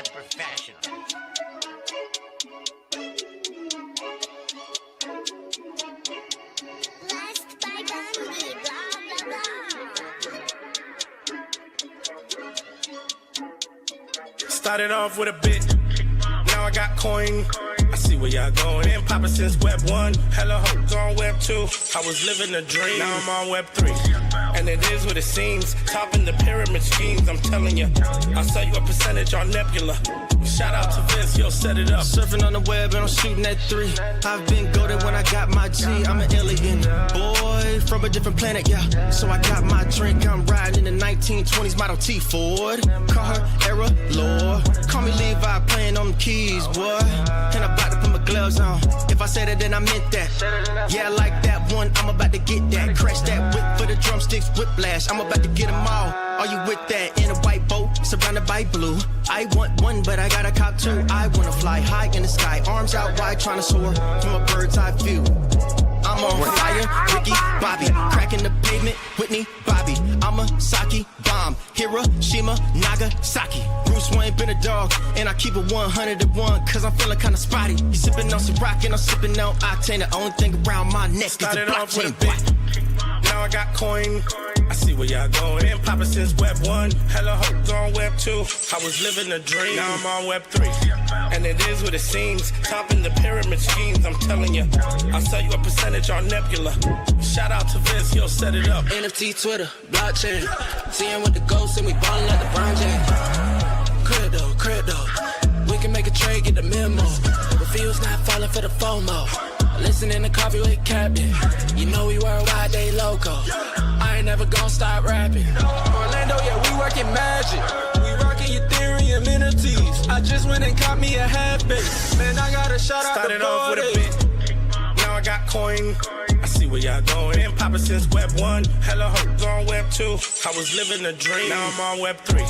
professional. Blessed by Bundy, blah, blah, blah. Started off with a bit, now I got coin. I see where y'all going. Been poppin' since Web 1, hella hoes on Web 2. I was living a dream, now I'm on Web 3. And it is what it seems, topping the pyramid schemes, I'm telling you. I'll sell you a percentage on Nebula. Shout out to Vince, yo, set it up. Surfing on the web and I'm shooting at 3. I've been goated when I got my G. I'm an alien boy from a different planet, yeah. So I got my drink, I'm riding in the 1920s Model T Ford. Call her Era Lord. Call me Levi, playing on the keys, boy. And I'm about to put my gloves on. If I said it, then I meant that. Yeah, I like that one, I'm about to get that. Crash that whip for the drumsticks, whiplash. I'm about to get them all. Are you with that? In a white boat, surrounded by blue. I want one, but I got a cop too. I wanna fly high in the sky, arms out wide, trying to soar from a bird's eye view. I'm on fire, Ricky, Bobby, cracking the pavement, Whitney, Bobby. I'm a Saki bomb, Hiroshima, Nagasaki. Bruce Wayne been a dog, and I keep it 101, cause I'm feeling kinda spotty. You sipping on some rock and I'm sipping on octane. The only thing around my neck is the Started off with a blockchain. bit, now I got coin. I see where y'all going. Been poppin' since Web 1, hella hoes on Web 2. I was living a dream, now I'm on Web 3. And it is what it seems, topping the pyramid schemes, I'm telling you. I'll sell you a percentage on Nebula. Shout out to Vince, yo, set it up. NFT, Twitter, blockchain. Seeing with the ghosts and we ballin' like the Brown James. Crypto. We can make a trade, get the memo. The field's not falling for the FOMO. Listening to coffee with Captain. You know we worldwide, they loco. I ain't never gonna stop rapping. Orlando, yeah, we working magic. We rocking Ethereum entities. I just went and caught me a half base. Man, I got a shout out Started to off with a Body. bit, now I got coin. I see where y'all going. Been poppin' since Web 1, hella hoes on Web 2. I was living a dream, now I'm on Web 3.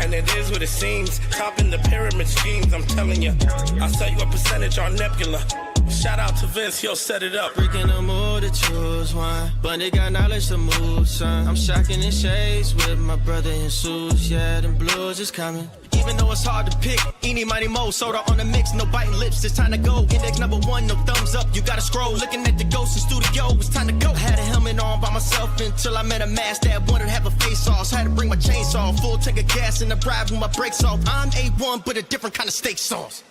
And it is what it seems, topping the pyramid schemes, I'm telling you. I'll sell you a percentage on Nebula. Shout out to Vince, yo, set it up. Freaking the mood to choose one, but they got knowledge to move, son. I'm shocking in shades with my brother in suits. Yeah, them blues is coming. Even though it's hard to pick, eeny, miny, mo, soda on the mix, no biting lips, it's time to go. Index number 1, no thumbs up, you gotta scroll. Looking at the ghost in studio, it's time to go. I had a helmet on by myself until I met a mask that wanted to have a face off. So I had to bring my chainsaw, full tank of gas in the drive with my brakes off. I'm A1, but a different kind of steak sauce.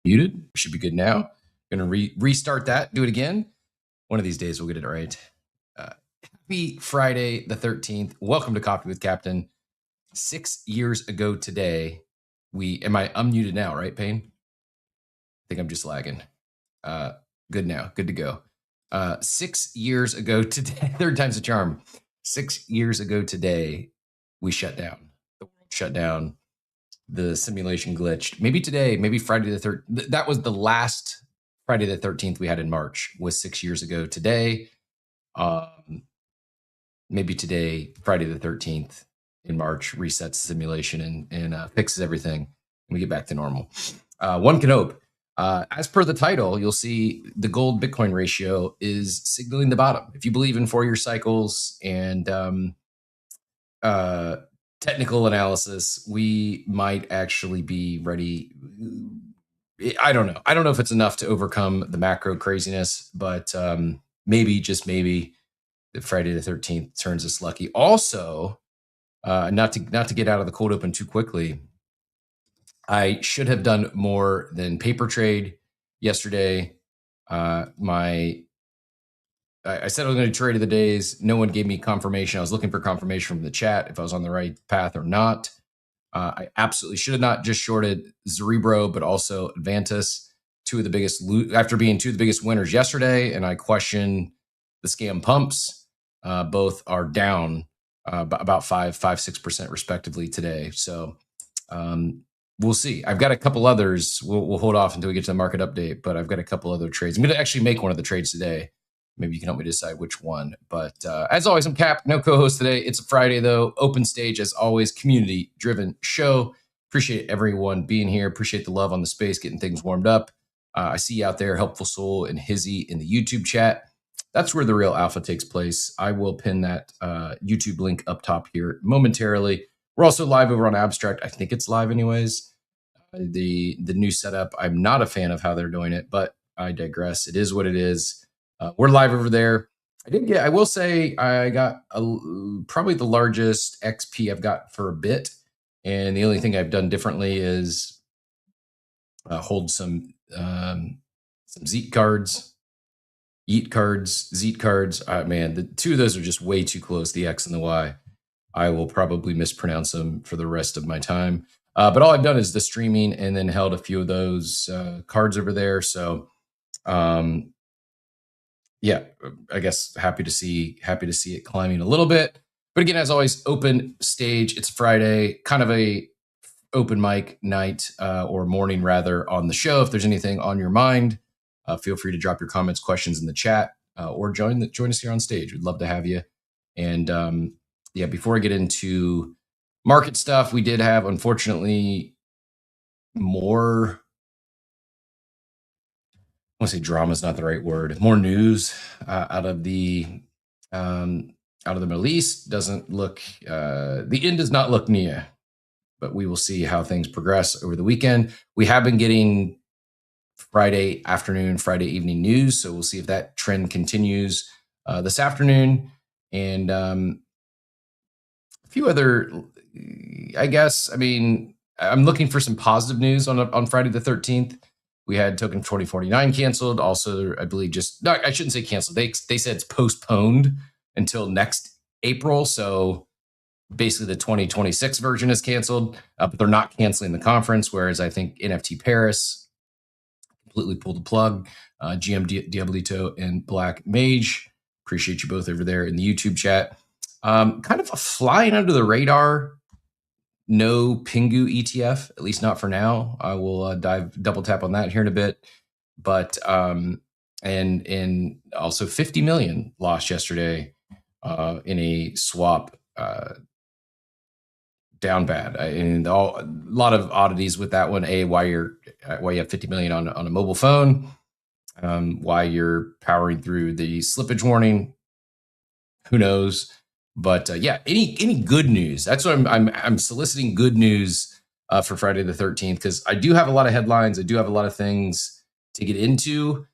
Muted. Should be good now. Gonna restart that. Do it again. One of these days we'll get it right. Happy Friday the 13th. Welcome to Coffee with Captain. 6 years ago today, am I unmuted now, right, Payne? I think I'm just lagging. Good now. Good to go. 6 years ago today, third time's a charm. 6 years ago today, we shut down. The world shut down. The simulation glitched. Maybe today, maybe Friday the 13th. That was the last Friday the 13th we had in March, was 6 years ago today. Maybe today, Friday the 13th in March, resets the simulation and fixes everything, and we get back to normal. One can hope. As per the title, you'll see the gold Bitcoin ratio is signaling the bottom. If you believe in 4-year cycles and technical analysis, we might actually be ready. I don't know. I don't know if it's enough to overcome the macro craziness, but maybe, just maybe, the Friday the 13th turns us lucky. Also, not to get out of the cold open too quickly, I should have done more than paper trade yesterday. I said I was going to trade of the days. No one gave me confirmation. I was looking for confirmation from the chat if I was on the right path or not. I absolutely should have not just shorted Cerebro, but also Advantus, after being two of the biggest winners yesterday. And I question the scam pumps. Both are down about 5-6% respectively today. So we'll see. I've got a couple others. We'll hold off until we get to the market update, but I've got a couple other trades. I'm going to actually make one of the trades today. Maybe you can help me decide which one. But as always, I'm Cap. No co-host today. It's a Friday, though. Open stage, as always, community-driven show. Appreciate everyone being here. Appreciate the love on the space, getting things warmed up. I see you out there, Helpful Soul and Hizzy in the YouTube chat. That's where the real alpha takes place. I will pin that YouTube link up top here momentarily. We're also live over on Abstract. I think it's live anyways. The new setup, I'm not a fan of how they're doing it, but I digress. It is what it is. We're live over there. I will say I got probably the largest XP I've got for a bit. And the only thing I've done differently is hold some Zeet cards. Yeet cards, Zeet cards. Man, the two of those are just way too close, the X and the Y. I will probably mispronounce them for the rest of my time. But all I've done is the streaming and then held a few of those cards over there. So, yeah, I guess happy to see it climbing a little bit. But again, as always, open stage. It's Friday, kind of a open mic night or morning rather on the show. If there's anything on your mind, feel free to drop your comments, questions in the chat, or join us here on stage. We'd love to have you. And yeah, before I get into market stuff, we did have, unfortunately, more. I want to say drama is not the right word. More news out of the Middle East. Doesn't look. The end does not look near, but we will see how things progress over the weekend. We have been getting Friday afternoon, Friday evening news. So we'll see if that trend continues this afternoon. And a few other, I guess, I mean, I'm looking for some positive news on Friday the 13th. We had Token 2049 canceled. Also, I believe I shouldn't say canceled. They said it's postponed until next April. So basically the 2026 version is canceled, but they're not canceling the conference. Whereas I think NFT Paris completely pulled the plug. GM Diablito and Black Mage, appreciate you both over there in the YouTube chat. Kind of a flying under the radar, no Pingu ETF, at least not for now. I will double tap on that here in a bit. But and also 50 million lost yesterday in a swap down bad. And a lot of oddities with that one. Why you have 50 million on a mobile phone, why you're powering through the slippage warning, who knows? But yeah, any good news? That's what I'm soliciting good news for Friday the 13th, because I do have a lot of headlines. I do have a lot of things to get into.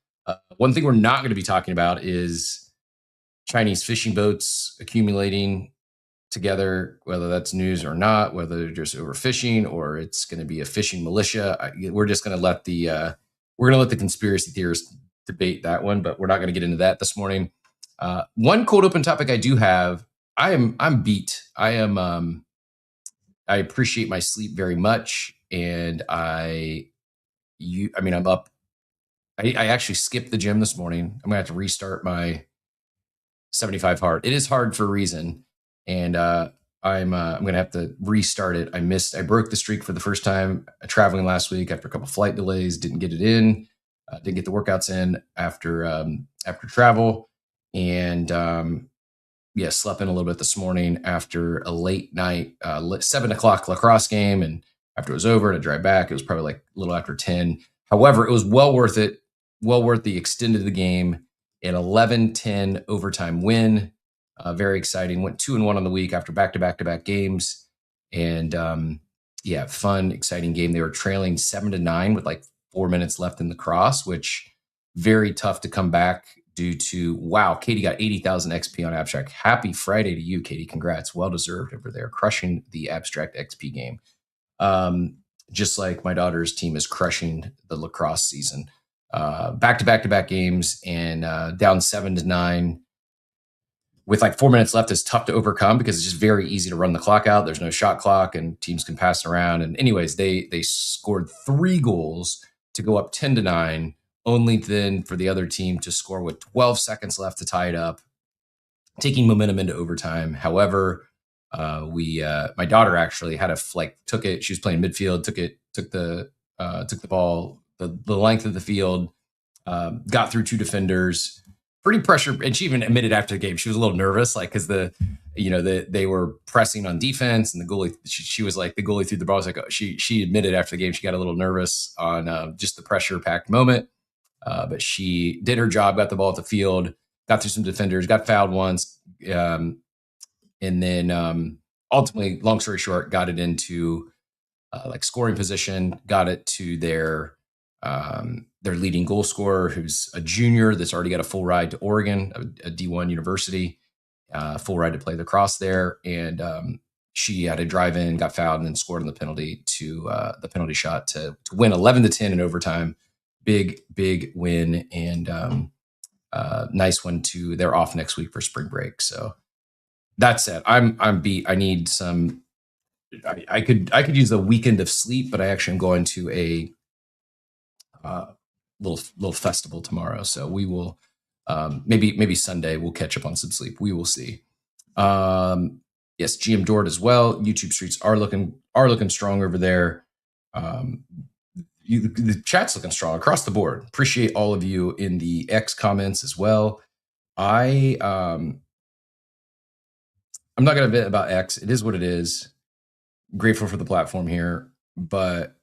One thing we're not going to be talking about is Chinese fishing boats accumulating together, whether that's news or not, whether they're just overfishing or it's going to be a fishing militia. We're just going to let the conspiracy theorists debate that one, but we're not going to get into that this morning. One cold open topic I do have. I'm beat. I appreciate my sleep very much, and I'm up. I actually skipped the gym this morning. I'm gonna have to restart my 75 hard. It is hard for a reason, and I'm gonna have to restart it. I broke the streak for the first time traveling last week after a couple flight delays. Didn't get it in. Didn't get the workouts in after travel, and yeah, slept in a little bit this morning after a late night 7:00 lacrosse game, and after it was over to drive back, it was probably like a little after 10. However, it was well worth it. Well worth the extend of the game. An 11-10 overtime win. Very exciting. Went 2-1 on the week after back-to-back games. And yeah, fun, exciting game. They were trailing 7-9 with like 4 minutes left in the cross, which very tough to come back due to, wow, Katie got 80,000 XP on Abstract. Happy Friday to you, Katie. Congrats. Well-deserved over there. Crushing the Abstract XP game. Just like my daughter's team is crushing the lacrosse season. Back-to-back games and down 7-9 with like 4 minutes left is tough to overcome because it's just very easy to run the clock out. There's no shot clock and teams can pass around. And anyways, they scored 3 goals to go up 10-9, only then for the other team to score with 12 seconds left to tie it up, taking momentum into overtime. However, my daughter actually had took it. She was playing midfield, took the ball the length of the field, got through 2 defenders, pretty pressure. And she even admitted after the game, she was a little nervous, like, cause they were pressing on defense and the goalie, she was like, the goalie threw the ball. I was like, she admitted after the game, she got a little nervous on just the pressure packed moment. But she did her job, got the ball at the field, got through some defenders, got fouled once, and then ultimately, long story short, got it into like scoring position, got it to their leading goal scorer, who's a junior that's already got a full ride to Oregon, a D1 university, full ride to play lacrosse there, and she had to drive in, got fouled, and then scored on the penalty shot to win 11-10 in overtime. Big win, and nice one too. They're off next week for spring break. So that said, I'm beat. I need some. I could use a weekend of sleep, but I actually am going to a little festival tomorrow. So we will maybe Sunday we'll catch up on some sleep. We will see. Yes, GM Dort as well. YouTube streets are looking strong over there. The chat's looking strong across the board. Appreciate all of you in the X comments as well. I'm not going to bit about X. It is what it is. Grateful for the platform here, but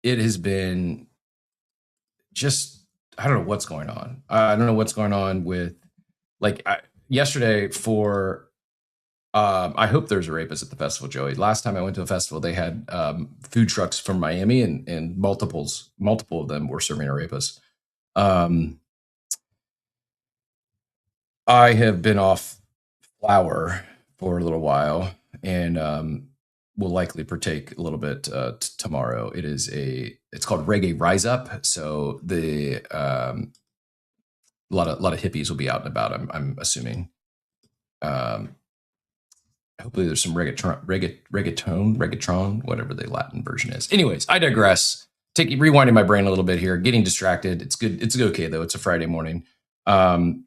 it has been just, I don't know what's going on. I don't know what's going on with, like, yesterday for, I hope there's arepas at the festival, Joey. Last time I went to a festival, they had food trucks from Miami, and multiple of them were serving arepas. I have been off flour for a little while, and will likely partake a little bit tomorrow. It's called Reggae Rise Up. So the a lot of hippies will be out and about. I'm assuming. Hopefully there's some reggaeton, whatever the Latin version is. Anyways, I digress. Rewinding my brain a little bit here, getting distracted. It's good. It's okay though. It's a Friday morning. You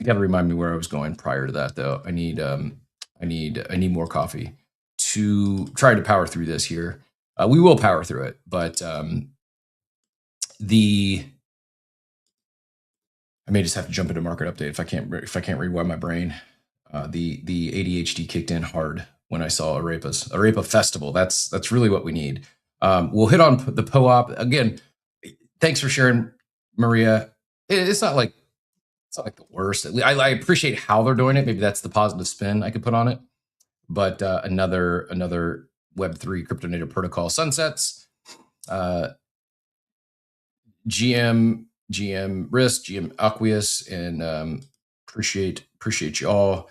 got to remind me where I was going prior to that though. I need more coffee to try to power through this here. We will power through it, but I may just have to jump into market update if I can't rewind my brain. The ADHD kicked in hard when I saw Arepa Festival. That's really what we need. We'll hit on the POAP again. Thanks for sharing, Maria. It's not like the worst. I appreciate how they're doing it. Maybe that's the positive spin I could put on it. But another Web3 crypto native protocol sunsets. GM Risk, GM Aqueous, and appreciate you all.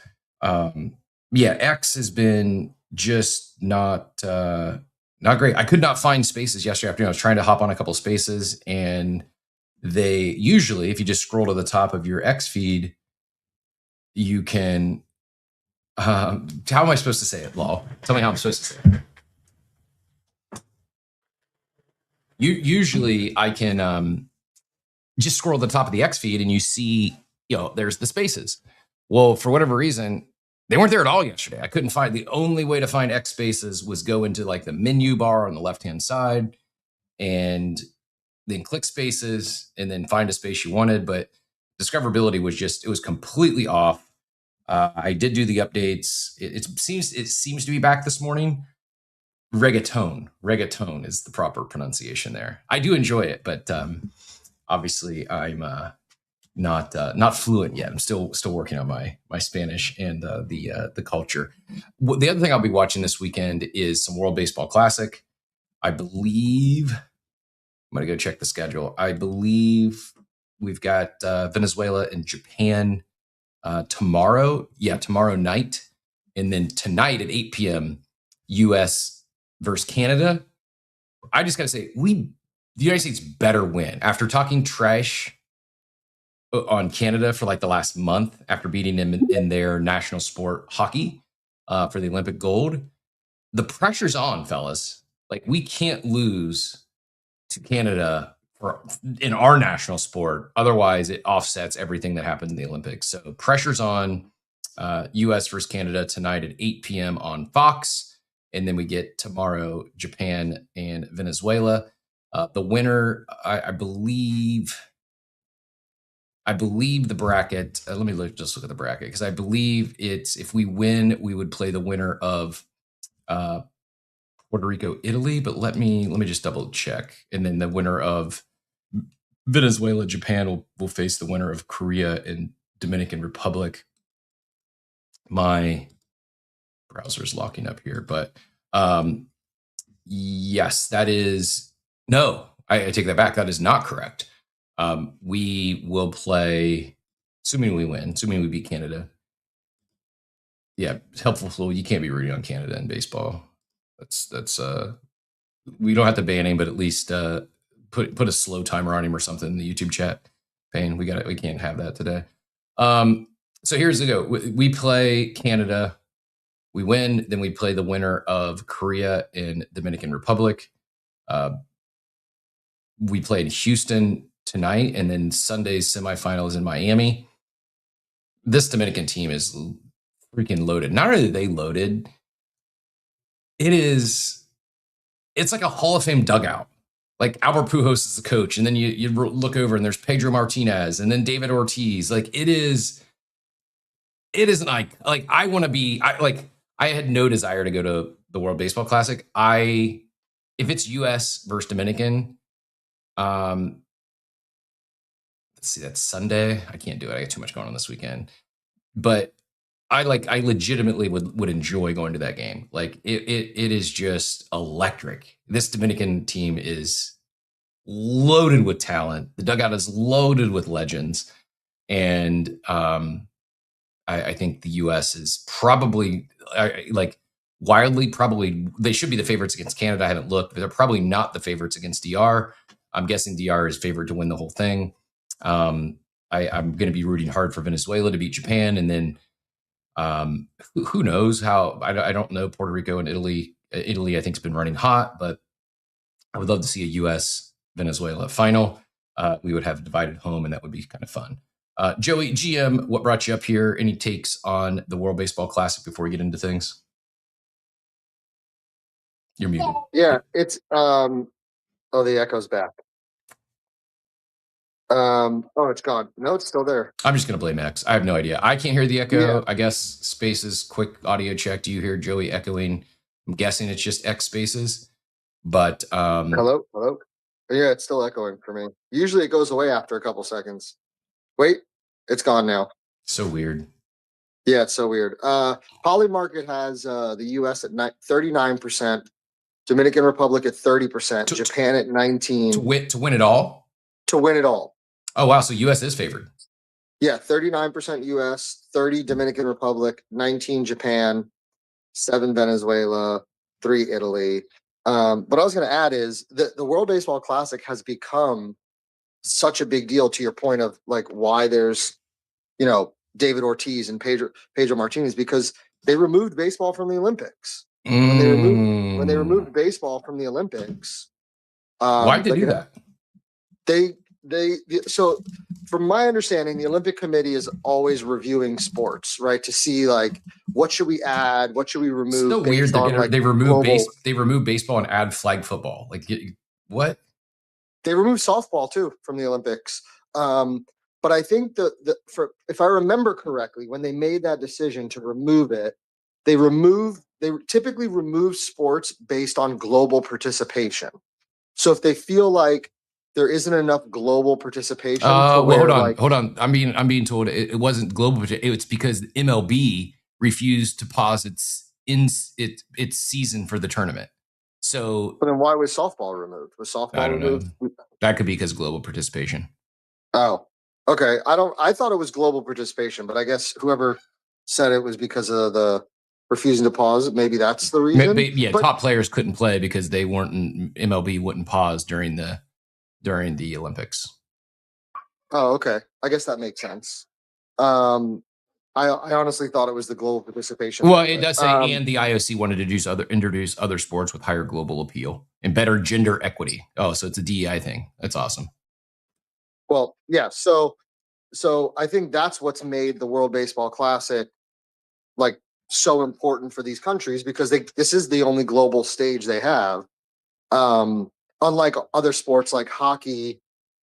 Yeah, X has been just not great. I could not find spaces yesterday afternoon. I was trying to hop on a couple spaces, and they usually, if you just scroll to the top of your X feed, you can. How am I supposed to say it, Law? Tell me how I'm supposed to say it. Usually, I can just scroll to the top of the X feed, and you see, there's the spaces. Well, for whatever reason, they weren't there at all yesterday. I couldn't find. The only way to find X spaces was go into like the menu bar on the left-hand side, and then click spaces, and then find a space you wanted. But discoverability was it was completely off. I did do the updates. It seems to be back this morning. Reggaeton is the proper pronunciation there. I do enjoy it, but obviously I'm not fluent yet. I'm still working on my Spanish and the culture. The other thing I'll be watching this weekend is some World Baseball Classic. I believe I'm gonna go check the schedule. I believe we've got Venezuela and Japan tomorrow. Yeah, tomorrow night, and then tonight at 8 p.m. U.S. versus Canada. I just gotta say, the United States better win. After talking trash on Canada for like the last month, after beating them in their national sport hockey for the Olympic gold, the pressure's on, fellas. Like, we can't lose to Canada in our national sport. Otherwise, it offsets everything that happened in the Olympics. So pressure's on. U.S. versus Canada tonight at 8 p.m. on Fox. And then we get tomorrow Japan and Venezuela. The winner, I believe the bracket. Let me just look at the bracket, because I believe it's, if we win, we would play the winner of Puerto Rico, Italy, but let me just double check. And then the winner of Venezuela, Japan will face the winner of Korea and Dominican Republic. My browser's locking up here, but yes, that is no. I take that back. That is not correct. We will play, assuming we win, assuming we beat Canada. Yeah, helpful Flo. You can't be rooting on Canada in baseball. That's we don't have to ban him, but at least put a slow timer on him or something in the YouTube chat. Payne, we can't have that today. So here's the go. We play Canada, we win, then we play the winner of Korea and Dominican Republic. We play in Houston tonight, and then Sunday's semifinal is in Miami. This Dominican team is freaking loaded. Not only are they loaded, it's like a Hall of Fame dugout. Like Albert Pujols is the coach, and then you look over and there's Pedro Martinez, and then David Ortiz. Like it is like I want to be. I had no desire to go to the World Baseball Classic. If it's U.S. versus Dominican, let's see, that's Sunday. I can't do it. I got too much going on this weekend. But I legitimately would enjoy going to that game. Like it is just electric. This Dominican team is loaded with talent. The dugout is loaded with legends. And I think the U.S. is probably wildly probably they should be the favorites against Canada. I haven't looked, but they're probably not the favorites against DR. I'm guessing DR is favored to win the whole thing. I'm going to be rooting hard for Venezuela to beat Japan, and then who knows how? I don't know. Puerto Rico and Italy. Italy, I think, has been running hot, but I would love to see a U.S. Venezuela final. We would have a divided home, and that would be kind of fun. Joey, GM, what brought you up here? Any takes on the World Baseball Classic before we get into things? You're muted. Yeah, it's the echo's back. It's gone. No, it's still there. I'm just gonna blame X. I have no idea. I can't hear the echo. Yeah. I guess Spaces, quick audio check. Do you hear Joey echoing? I'm guessing it's just X Spaces. But Hello. Yeah, it's still echoing for me. Usually it goes away after a couple seconds. Wait, it's gone now. So weird. Yeah, it's so weird. Polymarket has the U.S. at 39%, Dominican Republic at 30%, Japan at 19%. To win it all? To win it all. Oh, wow. So U.S. is favored. Yeah, 39% U.S., 30 Dominican Republic, 19 Japan, 7 Venezuela, 3 Italy. What I was going to add is that the World Baseball Classic has become such a big deal, to your point of like why there's, David Ortiz and Pedro Martinez, because they removed baseball from the Olympics. When they removed baseball from the Olympics, why did they do that? So from my understanding, the Olympic Committee is always reviewing sports, right? To see like what should we add, what should we remove. It's so weird that they remove baseball and add flag football. Like what? They removed softball too from the Olympics. But I think if I remember correctly, when they made that decision to remove it, they typically remove sports based on global participation. So if they feel like there isn't enough global participation. Hold on. I'm being told it wasn't global. It's because MLB refused to pause its season for the tournament. So, but then why was softball removed? Was softball removed? Know. That could be because of global participation. Oh, okay. I thought it was global participation, but I guess whoever said it was because of the refusing to pause. Maybe that's the reason. But top players couldn't play because they weren't. MLB wouldn't pause during the Olympics. Oh, okay. I guess that makes sense. I honestly thought it was the global participation. Well, it does say, and the IOC wanted to introduce other sports with higher global appeal and better gender equity. Oh, so it's a DEI thing. That's awesome. Well, yeah. So I think that's what's made the World Baseball Classic like so important for these countries, because this is the only global stage they have. Unlike other sports like hockey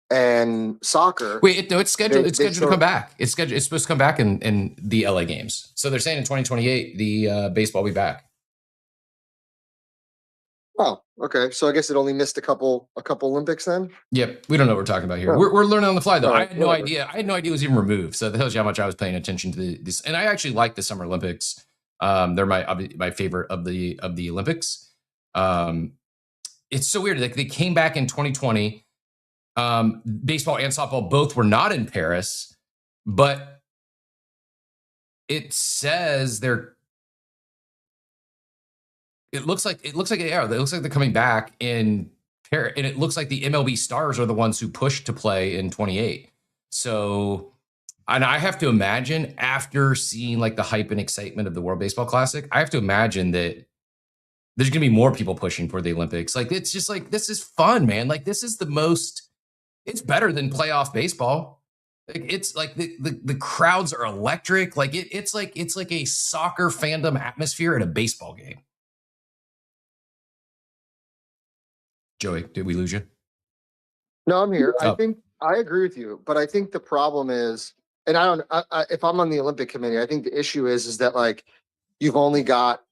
and soccer. Wait, it's scheduled. It's scheduled to come back. It's supposed to come back in the LA games. So they're saying in 2028 the baseball will be back. Oh, okay. So I guess it only missed a couple Olympics then. Yep, we don't know what we're talking about here. Oh. We're learning on the fly, though. All I right, had no whatever. idea. I had no idea it was even removed. So that tells you how much I was paying attention to this. And I actually like the Summer Olympics. They're my favorite of the Olympics. It's so weird. Like they came back in 2020. Baseball and softball both were not in Paris, but it says they're. It looks like It looks like they're coming back in Paris, and it looks like the MLB Stars are the ones who pushed to play in 28. So, and I have to imagine after seeing like the hype and excitement of the World Baseball Classic, I have to imagine that there's going to be more people pushing for the Olympics. Like it's just like this is fun, man. Like this is the most. It's better than playoff baseball. Like it's like the crowds are electric. Like it's like a soccer fandom atmosphere at a baseball game. Joey, did we lose you? No, I'm here. Oh. I think I agree with you, but I think the problem is, and I don't. If I'm on the Olympic Committee, I think the issue is that like you've only got,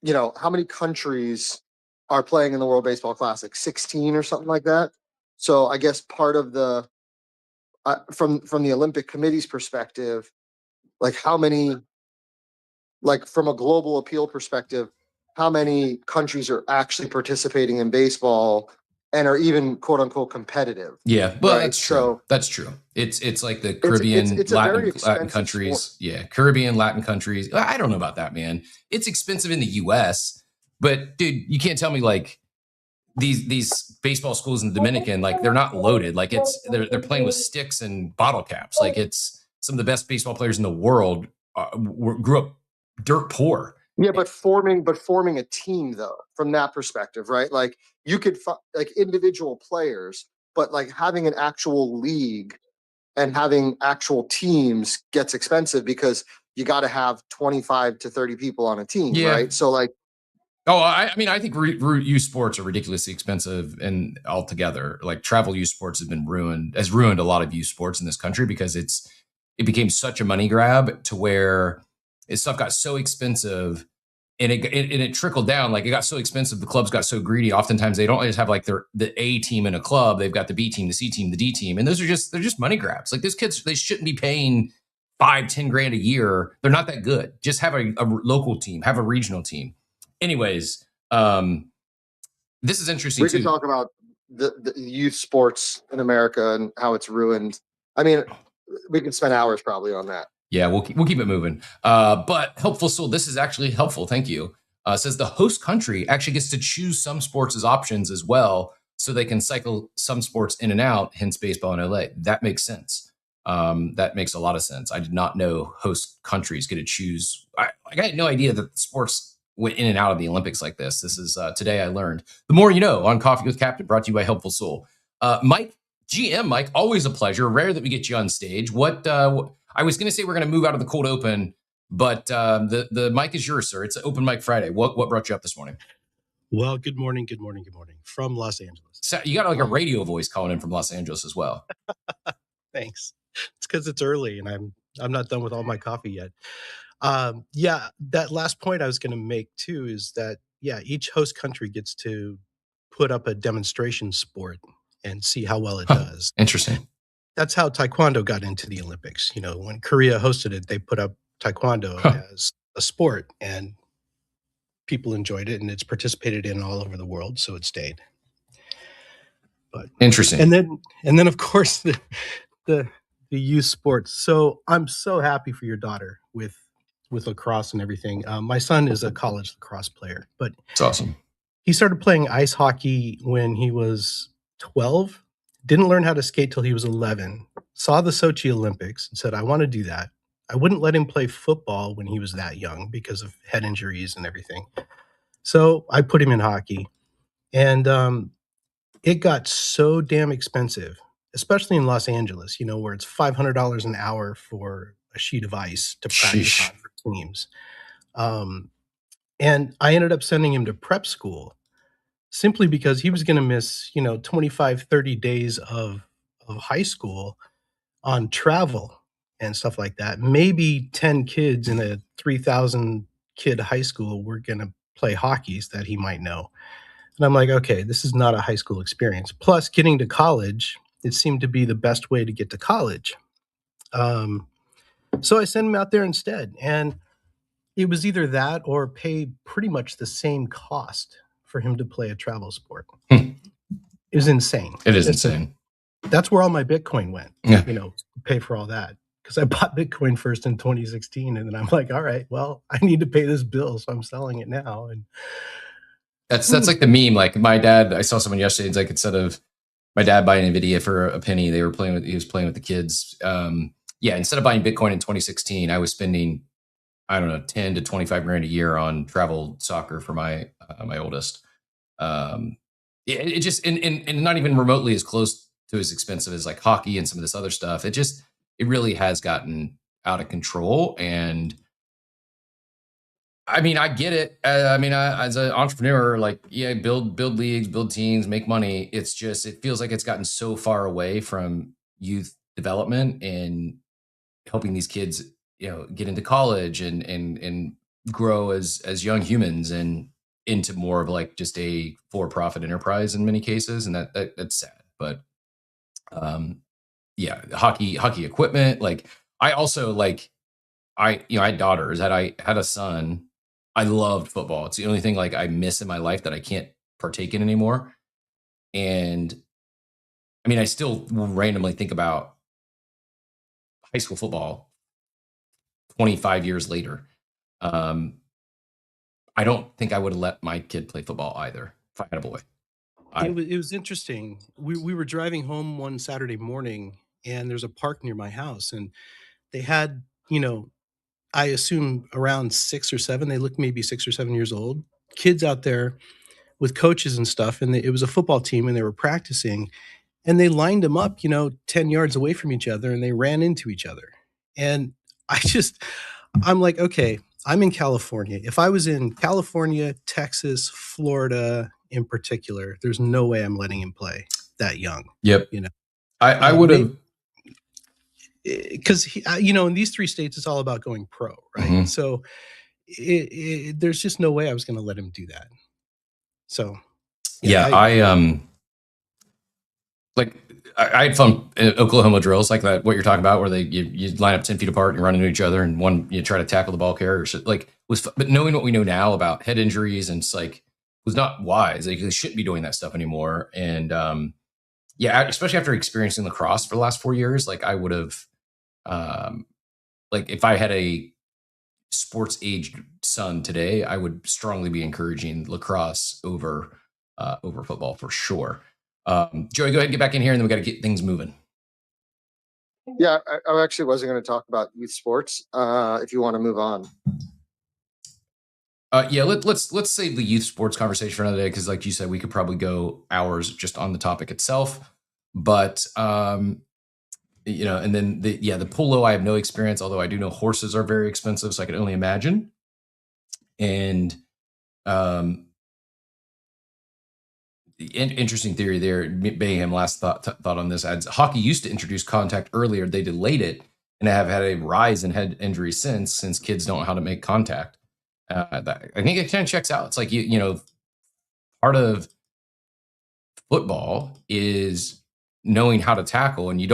how many countries are playing in the World Baseball Classic? 16 or something like that. So I guess part of the from the Olympic Committee's perspective, like how many, like from a global appeal perspective, how many countries are actually participating in baseball and are even quote unquote competitive? Yeah, well, right? that's true. So that's true. It's like the Caribbean, it's a very Latin expensive countries. sport. Yeah, Caribbean, Latin countries. I don't know about that, man. It's expensive in the U.S., but dude, you can't tell me like these baseball schools in the Dominican, like they're not loaded. Like they're playing with sticks and bottle caps. Like it's some of the best baseball players in the world grew up dirt poor. Yeah, but forming a team though, from that perspective, right? Like you could like individual players, but like having an actual league and having actual teams gets expensive because you got to have 25 to 30 people on a team, Yeah. right? So like, oh, I mean, I think youth sports are ridiculously expensive and altogether. Like travel youth sports has ruined a lot of youth sports in this country because it became such a money grab to where stuff got so expensive and it trickled down. Like it got so expensive, the clubs got so greedy. Oftentimes they don't just have like the A team in a club. They've got the B team, the C team, the D team. And they're just money grabs. Like those kids, they shouldn't be paying 5-10 grand a year. They're not that good. Just have a local team, have a regional team. Anyways, this is interesting. We could talk about the youth sports in America and how it's ruined. I mean, we could spend hours probably on that. Yeah, we'll keep it moving. But Helpful Soul, this is actually helpful. Thank you. Says the host country actually gets to choose some sports as options as well, so they can cycle some sports in and out. Hence, baseball in LA. That makes sense. That makes a lot of sense. I did not know host countries get to choose. I had no idea that sports went in and out of the Olympics like this. This is today I learned. The more you know on Coffee with Captain, brought to you by Helpful Soul. Mike, GM Mike, always a pleasure. Rare that we get you on stage. What I was going to say we're going to move out of the cold open, but the mic is yours, sir. It's an open mic Friday. What brought you up this morning? Well, good morning from Los Angeles. So you got like a radio voice calling in from Los Angeles as well. Thanks. It's because it's early and I'm not done with all my coffee yet. Yeah, that last point I was going to make too is that each host country gets to put up a demonstration sport and see how well it does. Interesting. That's how Taekwondo got into the Olympics. You know, when Korea hosted it, they put up Taekwondo as a sport and people enjoyed it, and it's participated in all over the world, so it stayed. But interesting. And then of course the youth sports. So I'm so happy for your daughter with lacrosse and everything. My son is a college lacrosse player, but it's awesome. He started playing ice hockey when he was 12. Didn't learn how to skate till he was 11. Saw the Sochi Olympics and said, I want to do that. I wouldn't let him play football when he was that young because of head injuries and everything. So I put him in hockey. And it got so damn expensive, especially in Los Angeles, you know, where it's $500 an hour for a sheet of ice to practice on for teams. And I ended up sending him to prep school simply because he was going to miss, 25, 30 days of high school on travel and stuff like that. Maybe 10 kids in a 3,000 kid high school were going to play hockeys that he might know. And I'm like, okay, this is not a high school experience. Plus, getting to college, it seemed to be the best way to get to college. So I sent him out there instead. And it was either that or pay pretty much the same cost for him to play a travel sport. Hmm. It was insane. It is insane. That's where all my Bitcoin went, Yeah. Pay for all that. Because I bought Bitcoin first in 2016. And then I'm like, all right, well, I need to pay this bill. So I'm selling it now. And that's like the meme. Like my dad, I saw someone yesterday. It's like, instead of my dad buying Nvidia for a penny, he was playing with the kids. Instead of buying Bitcoin in 2016, I was spending, I don't know, 10 to 25 grand a year on travel soccer for my oldest. It just, and not even remotely as close to as expensive as like hockey and some of this other stuff. It really has gotten out of control. And I mean, I get it. As an entrepreneur, like, yeah, build leagues, build teams, make money. It's just, it feels like it's gotten so far away from youth development and helping these kids, get into college and grow as young humans and into more of like just a for-profit enterprise in many cases. And that's sad. But hockey equipment. Like, I also I had daughters. I had a son. I loved football. It's the only thing like I miss in my life that I can't partake in anymore. And I mean, I still will randomly think about high school football 25 years later. I don't think I would have let my kid play football either if I had a boy. it was interesting. We were driving home one Saturday morning, and there's a park near my house, and they had, I assume around 6 or 7. They looked maybe 6 or 7 years old. Kids out there with coaches and stuff, and it was a football team, and they were practicing, and they lined them up, 10 yards away from each other, and they ran into each other. And I'm like, okay, I'm in California. If I was in California, Texas, Florida in particular, there's no way I'm letting him play that young. Yep. I would have, because in these 3 states, it's all about going pro, right? Mhm. So there's just no way I was going to let him do that. So I had fun in Oklahoma drills like that. What you're talking about, where you line up 10 feet apart and you run into each other, and one you try to tackle the ball carrier. But knowing what we know now about head injuries, and it's like, was not wise. Like, they shouldn't be doing that stuff anymore. And especially after experiencing lacrosse for the last 4 years, like I would have, if I had a sports aged son today, I would strongly be encouraging lacrosse over football for sure. Joey, go ahead and get back in here, and then we got to get things moving. Yeah, I actually wasn't going to talk about youth sports. If you want to move on. Let's save the youth sports conversation for another day, because like you said, we could probably go hours just on the topic itself. But and then the polo, I have no experience, although I do know horses are very expensive, so I can only imagine. And interesting theory there. Bayham, last thought on this adds, hockey used to introduce contact earlier. They delayed it and have had a rise in head injuries since kids don't know how to make contact. I think it kind of checks out. It's like, part of football is knowing how to tackle, and you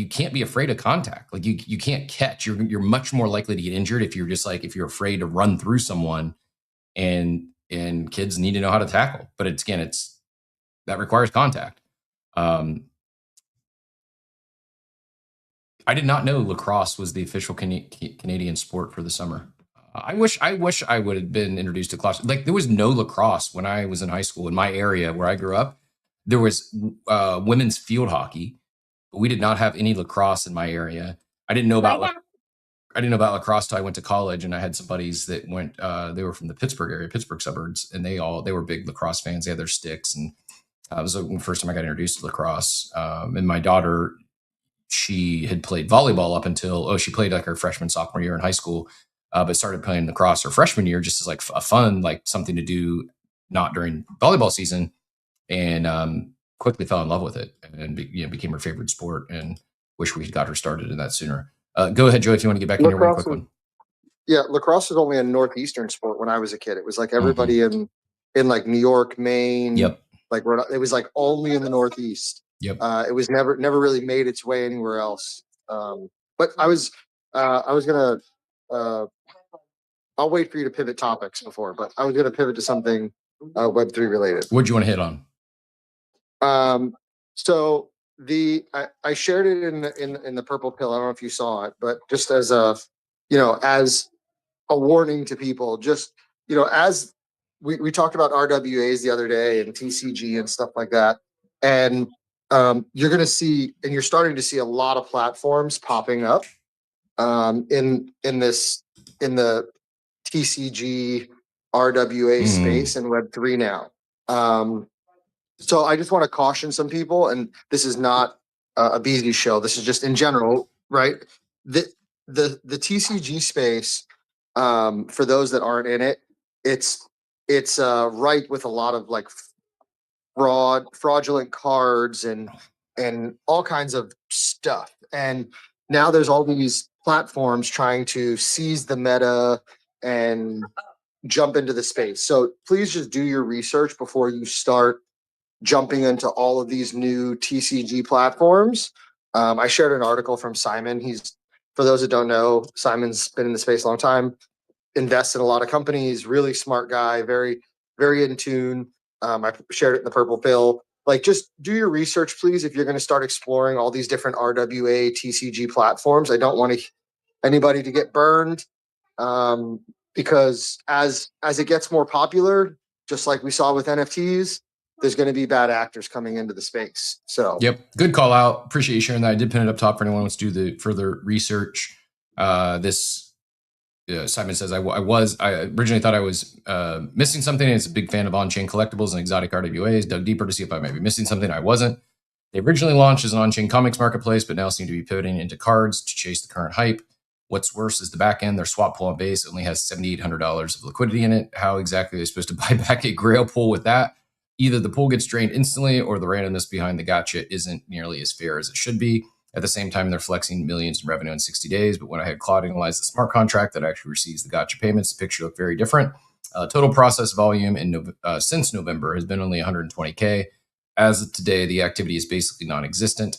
can't be afraid of contact. Like, you can't catch. You're much more likely to get injured if you're afraid to run through someone, and kids need to know how to tackle. But that requires contact. I did not know lacrosse was the official Canadian sport for the summer. I wish I would have been introduced to lacrosse. Like, there was no lacrosse when I was in high school in my area where I grew up. There was women's field hockey, but we did not have any lacrosse in my area. I didn't know about lacrosse till I went to college, and I had some buddies that went. They were from the Pittsburgh area, Pittsburgh suburbs, and they were big lacrosse fans. They had their sticks, and it was the first time I got introduced to lacrosse. And my daughter, she had played volleyball up until she played like her freshman, sophomore year in high school, but started playing lacrosse her freshman year just as like a fun, like something to do, not during volleyball season, and quickly fell in love with it, and became her favorite sport. And wish we had got her started in that sooner. Go ahead, Joe, if you want to get back in here real quick one. Yeah, lacrosse was only a northeastern sport when I was a kid. It was like everybody in in like New York, Maine. Yep. Like it was like only in the Northeast. Yep. It was never really made its way anywhere else. But I was gonna I'll wait for you to pivot topics before, but I was gonna pivot to something Web3 related. What do you want to hit on? So I shared it in the purple pill. I don't know if you saw it, but just as a as a warning to people, just as we talked about RWAs the other day and TCG and stuff like that, and you're going to see, and you're starting to see a lot of platforms popping up in the TCG RWA space in Web3 now. So I just want to caution some people, and this is not a Beasley show. This is just in general, right? The TCG space, for those that aren't in it, it's ripe with a lot of like fraudulent cards and all kinds of stuff. And now there's all these platforms trying to seize the meta and jump into the space. So please just do your research before you start jumping into all of these new TCG platforms. I shared an article from Simon. For those that don't know, Simon's been in the space a long time, invests in a lot of companies, really smart guy, very, very in tune. I shared it in the purple pill. Like, just do your research, please, if you're going to start exploring all these different RWA TCG platforms. I don't want anybody to get burned, because as it gets more popular, just like we saw with NFTs, there's going to be bad actors coming into the space. So, yep, good call out. Appreciate you sharing that. I did pin it up top for anyone who wants to do the further research. Simon says, I originally thought I was missing something. It's a big fan of on-chain collectibles and exotic RWAs. Dug deeper to see if I might be missing something. I wasn't. They originally launched as an on-chain comics marketplace, but now seem to be pivoting into cards to chase the current hype. What's worse is the back end, their swap pool on base only has $7,800 of liquidity in it. How exactly are they supposed to buy back a grail pool with that? Either the pool gets drained instantly or the randomness behind the gotcha isn't nearly as fair as it should be. At the same time, they're flexing millions in revenue in 60 days. But when I had Claude analyze the smart contract that actually receives the gotcha payments, the picture looked very different. Total process volume since November has been only 120K. As of today, the activity is basically non-existent.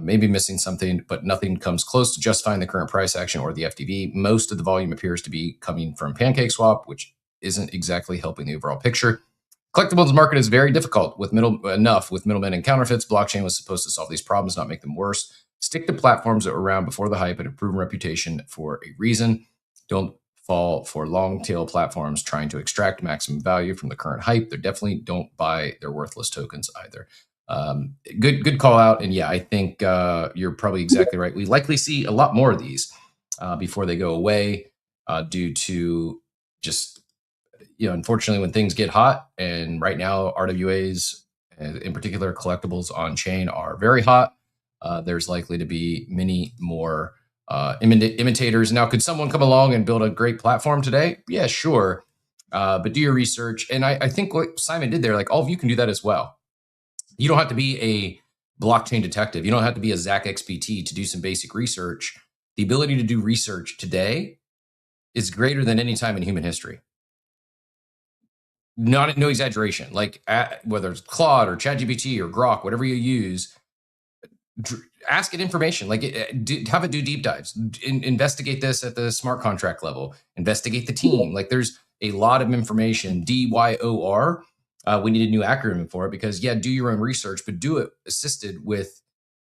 Maybe missing something, but nothing comes close to justifying the current price action or the FTV. Most of the volume appears to be coming from PancakeSwap, which isn't exactly helping the overall picture. Collectibles market is very difficult with middlemen and counterfeits. Blockchain was supposed to solve these problems, not make them worse. Stick to platforms that were around before the hype and have proven reputation for a reason. Don't fall for long tail platforms trying to extract maximum value from the current hype. They definitely don't buy their worthless tokens either. Good call out. And yeah, I think you're probably exactly right. We likely see a lot more of these before they go away due to just, unfortunately, when things get hot, and right now RWAs, in particular collectibles on chain, are very hot, there's likely to be many more imitators. Now, could someone come along and build a great platform today? Yeah, sure. But do your research. And I think what Simon did there, like, all of you can do that as well. You don't have to be a blockchain detective. You don't have to be a Zach XBT to do some basic research. The ability to do research today is greater than any time in human history. No exaggeration. Like, whether it's Claude or ChatGPT or Grok, whatever you use, ask it information. Like, have it do deep dives. Investigate this at the smart contract level. Investigate the team. Like, there's a lot of information. DYOR. We need a new acronym for it because, do your own research, but do it assisted with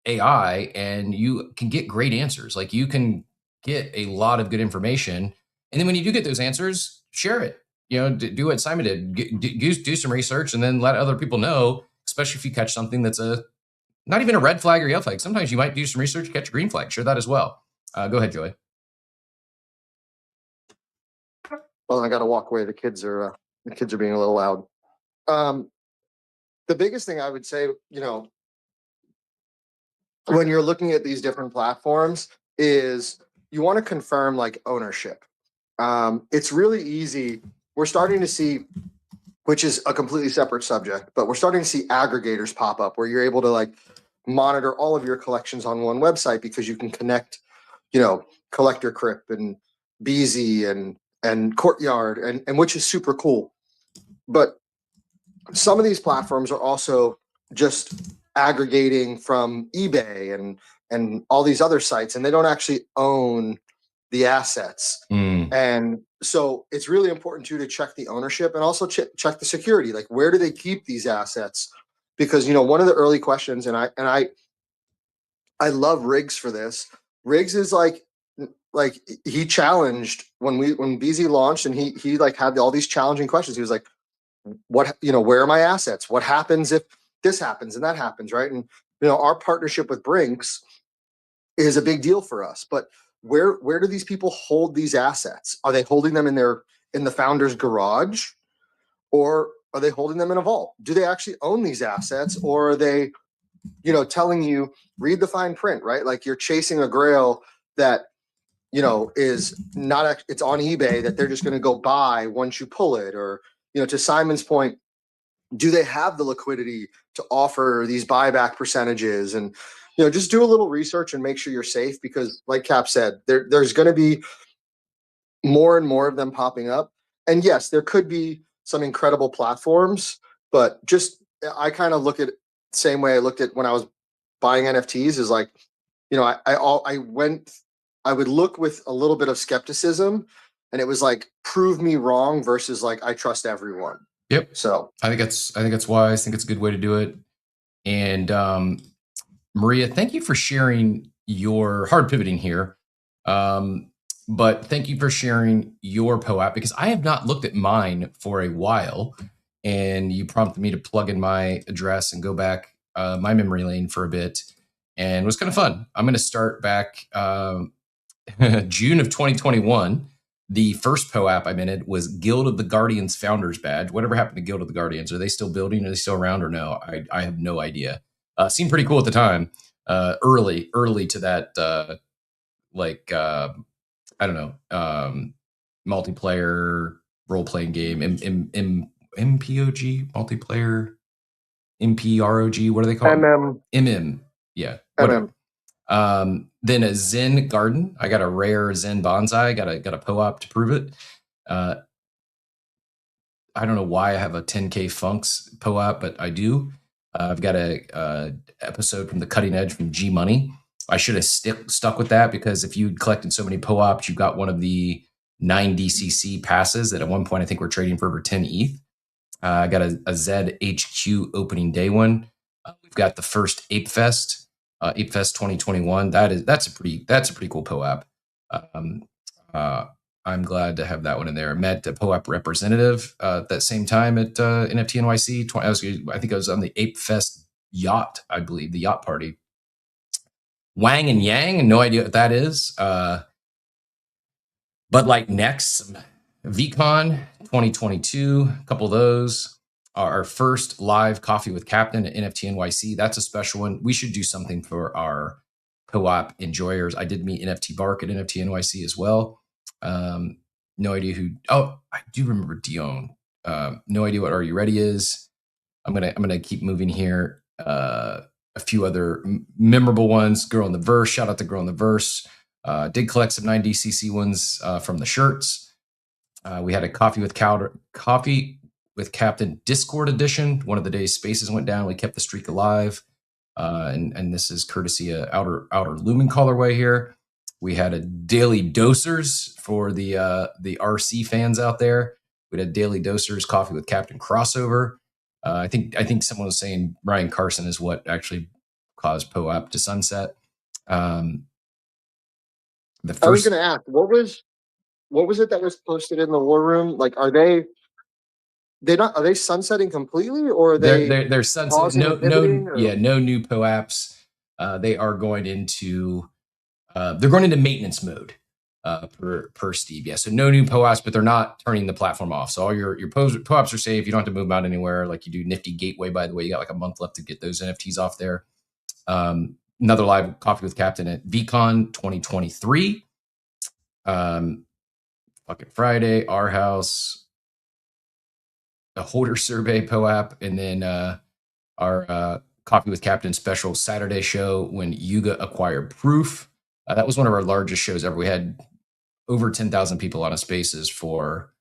AI, and you can get great answers. Like, you can get a lot of good information, and then when you do get those answers, share it. Do what Simon did. Do some research and then let other people know, especially if you catch something that's not even a red flag or yellow flag. Sometimes you might do some research, catch a green flag. Share that as well. Go ahead, Joey. Well, I got to walk away. The kids are being a little loud. The biggest thing I would say, when you're looking at these different platforms, is you want to confirm like ownership. It's really easy. We're starting to see, which is a completely separate subject, but we're starting to see aggregators pop up where you're able to like monitor all of your collections on one website because you can connect, Collector Crip and Beezy and Courtyard, and which is super cool. But some of these platforms are also just aggregating from eBay and all these other sites, and they don't actually own the assets. And so it's really important too to check the ownership and also check the security. Like, where do they keep these assets? Because one of the early questions, and I love Riggs for this. Riggs is like he challenged when BZ launched, and he like had all these challenging questions. He was like, what, where are my assets? What happens if this happens and that happens, right? And our partnership with Brinks is a big deal for us. But where do these people hold these assets? Are they holding them in the founder's garage, or are they holding them in a vault? Do they actually own these assets, or are they, telling you, read the fine print, right? Like, you're chasing a grail that is not, it's on eBay that they're just going to go buy once you pull it. Or, to Simon's point, do they have the liquidity to offer these buyback percentages? And, just do a little research and make sure you're safe, because like Cap said, there's going to be more and more of them popping up. And yes, there could be some incredible platforms, but I kind of look at it the same way I looked at when I was buying NFTs, is like, I would look with a little bit of skepticism, and it was like, prove me wrong versus like, I trust everyone. Yep. So I think that's wise. I think it's a good way to do it. And Maria, thank you for sharing your hard pivoting here. But thank you for sharing your POAP, because I have not looked at mine for a while, and you prompted me to plug in my address and go back my memory lane for a bit, and it was kind of fun. I'm going to start back June of 2021. The first POAP I minted was Guild of the Guardians Founders Badge. Whatever happened to Guild of the Guardians? Are they still building? Are they still around or no? I have no idea. Seemed pretty cool at the time. Early to that, I don't know, multiplayer role-playing game, MPOG, multiplayer, MPROG, what do they call it? MM. Yeah. Whatever. Then a Zen Garden. I got a rare Zen Bonsai. Got a POAP to prove it. I don't know why I have a 10K Funks POAP, but I do. I've got a episode from the Cutting Edge from G Money. I should have stuck with that, because if you collected so many POAPs, you got one of the 9 DCC passes that at one point I think we're trading for over 10 ETH. I got a ZHQ opening day one. We've got the first Ape Fest 2021. That's a pretty cool POAP. I'm glad to have that one in there. I met a POAP representative at that same time at NFT NYC. I think I was on the Ape Fest yacht, I believe, the yacht party. Wang and Yang, no idea what that is. But like next, VCon 2022, a couple of those. Our first live coffee with Captain at NFT NYC. That's a special one. We should do something for our POAP enjoyers. I did meet NFT Bark at NFT NYC as well. No idea who. Oh, I do remember Dion. No idea what Are You Ready is. I'm gonna keep moving here. A few other memorable ones. Girl in the Verse. Shout out to Girl in the Verse. Did collect some 9DCC ones from the shirts. We had a Coffee with Captain Discord edition. One of the days spaces went down. We kept the streak alive. And this is courtesy of Outer Lumen colorway here. We had a Daily Dosers for the RC fans out there. We had Daily Dosers Coffee with Captain crossover. I think someone was saying Ryan Carson is what actually caused POAP to sunset. I was going to ask, what was it that was posted in the war room? Like, are they sunsetting completely, or are they're sunsetting? No new POAPs. They are going into maintenance mode per Steve. Yeah, so no new POAPs, but they're not turning the platform off. So all your POAPs are safe. You don't have to move them out anywhere like you do Nifty Gateway, by the way. You got like a month left to get those NFTs off there. Another live Coffee with Captain at VCon 2023. Fucking Friday, Our House, a holder survey POAP, and then our Coffee with Captain special Saturday show when Yuga acquired Proof. That was one of our largest shows ever. We had over 10,000 people on a Spaces for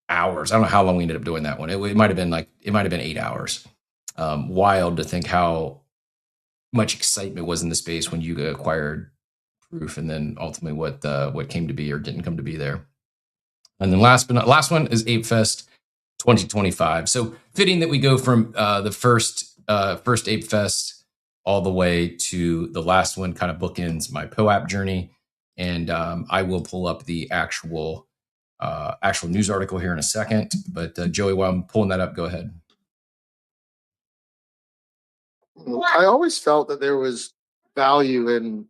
hours. I don't know how long we ended up doing that one. It might have been 8 hours. Wild to think how much excitement was in the space when you acquired Proof, and then ultimately what came to be or didn't come to be there. And then last one is Ape Fest 2025. So fitting that we go from the first Ape Fest all the way to the last one, kind of bookends my POAP journey. And I will pull up the actual news article here in a second. But Joey, while I'm pulling that up, go ahead. I always felt that there was value in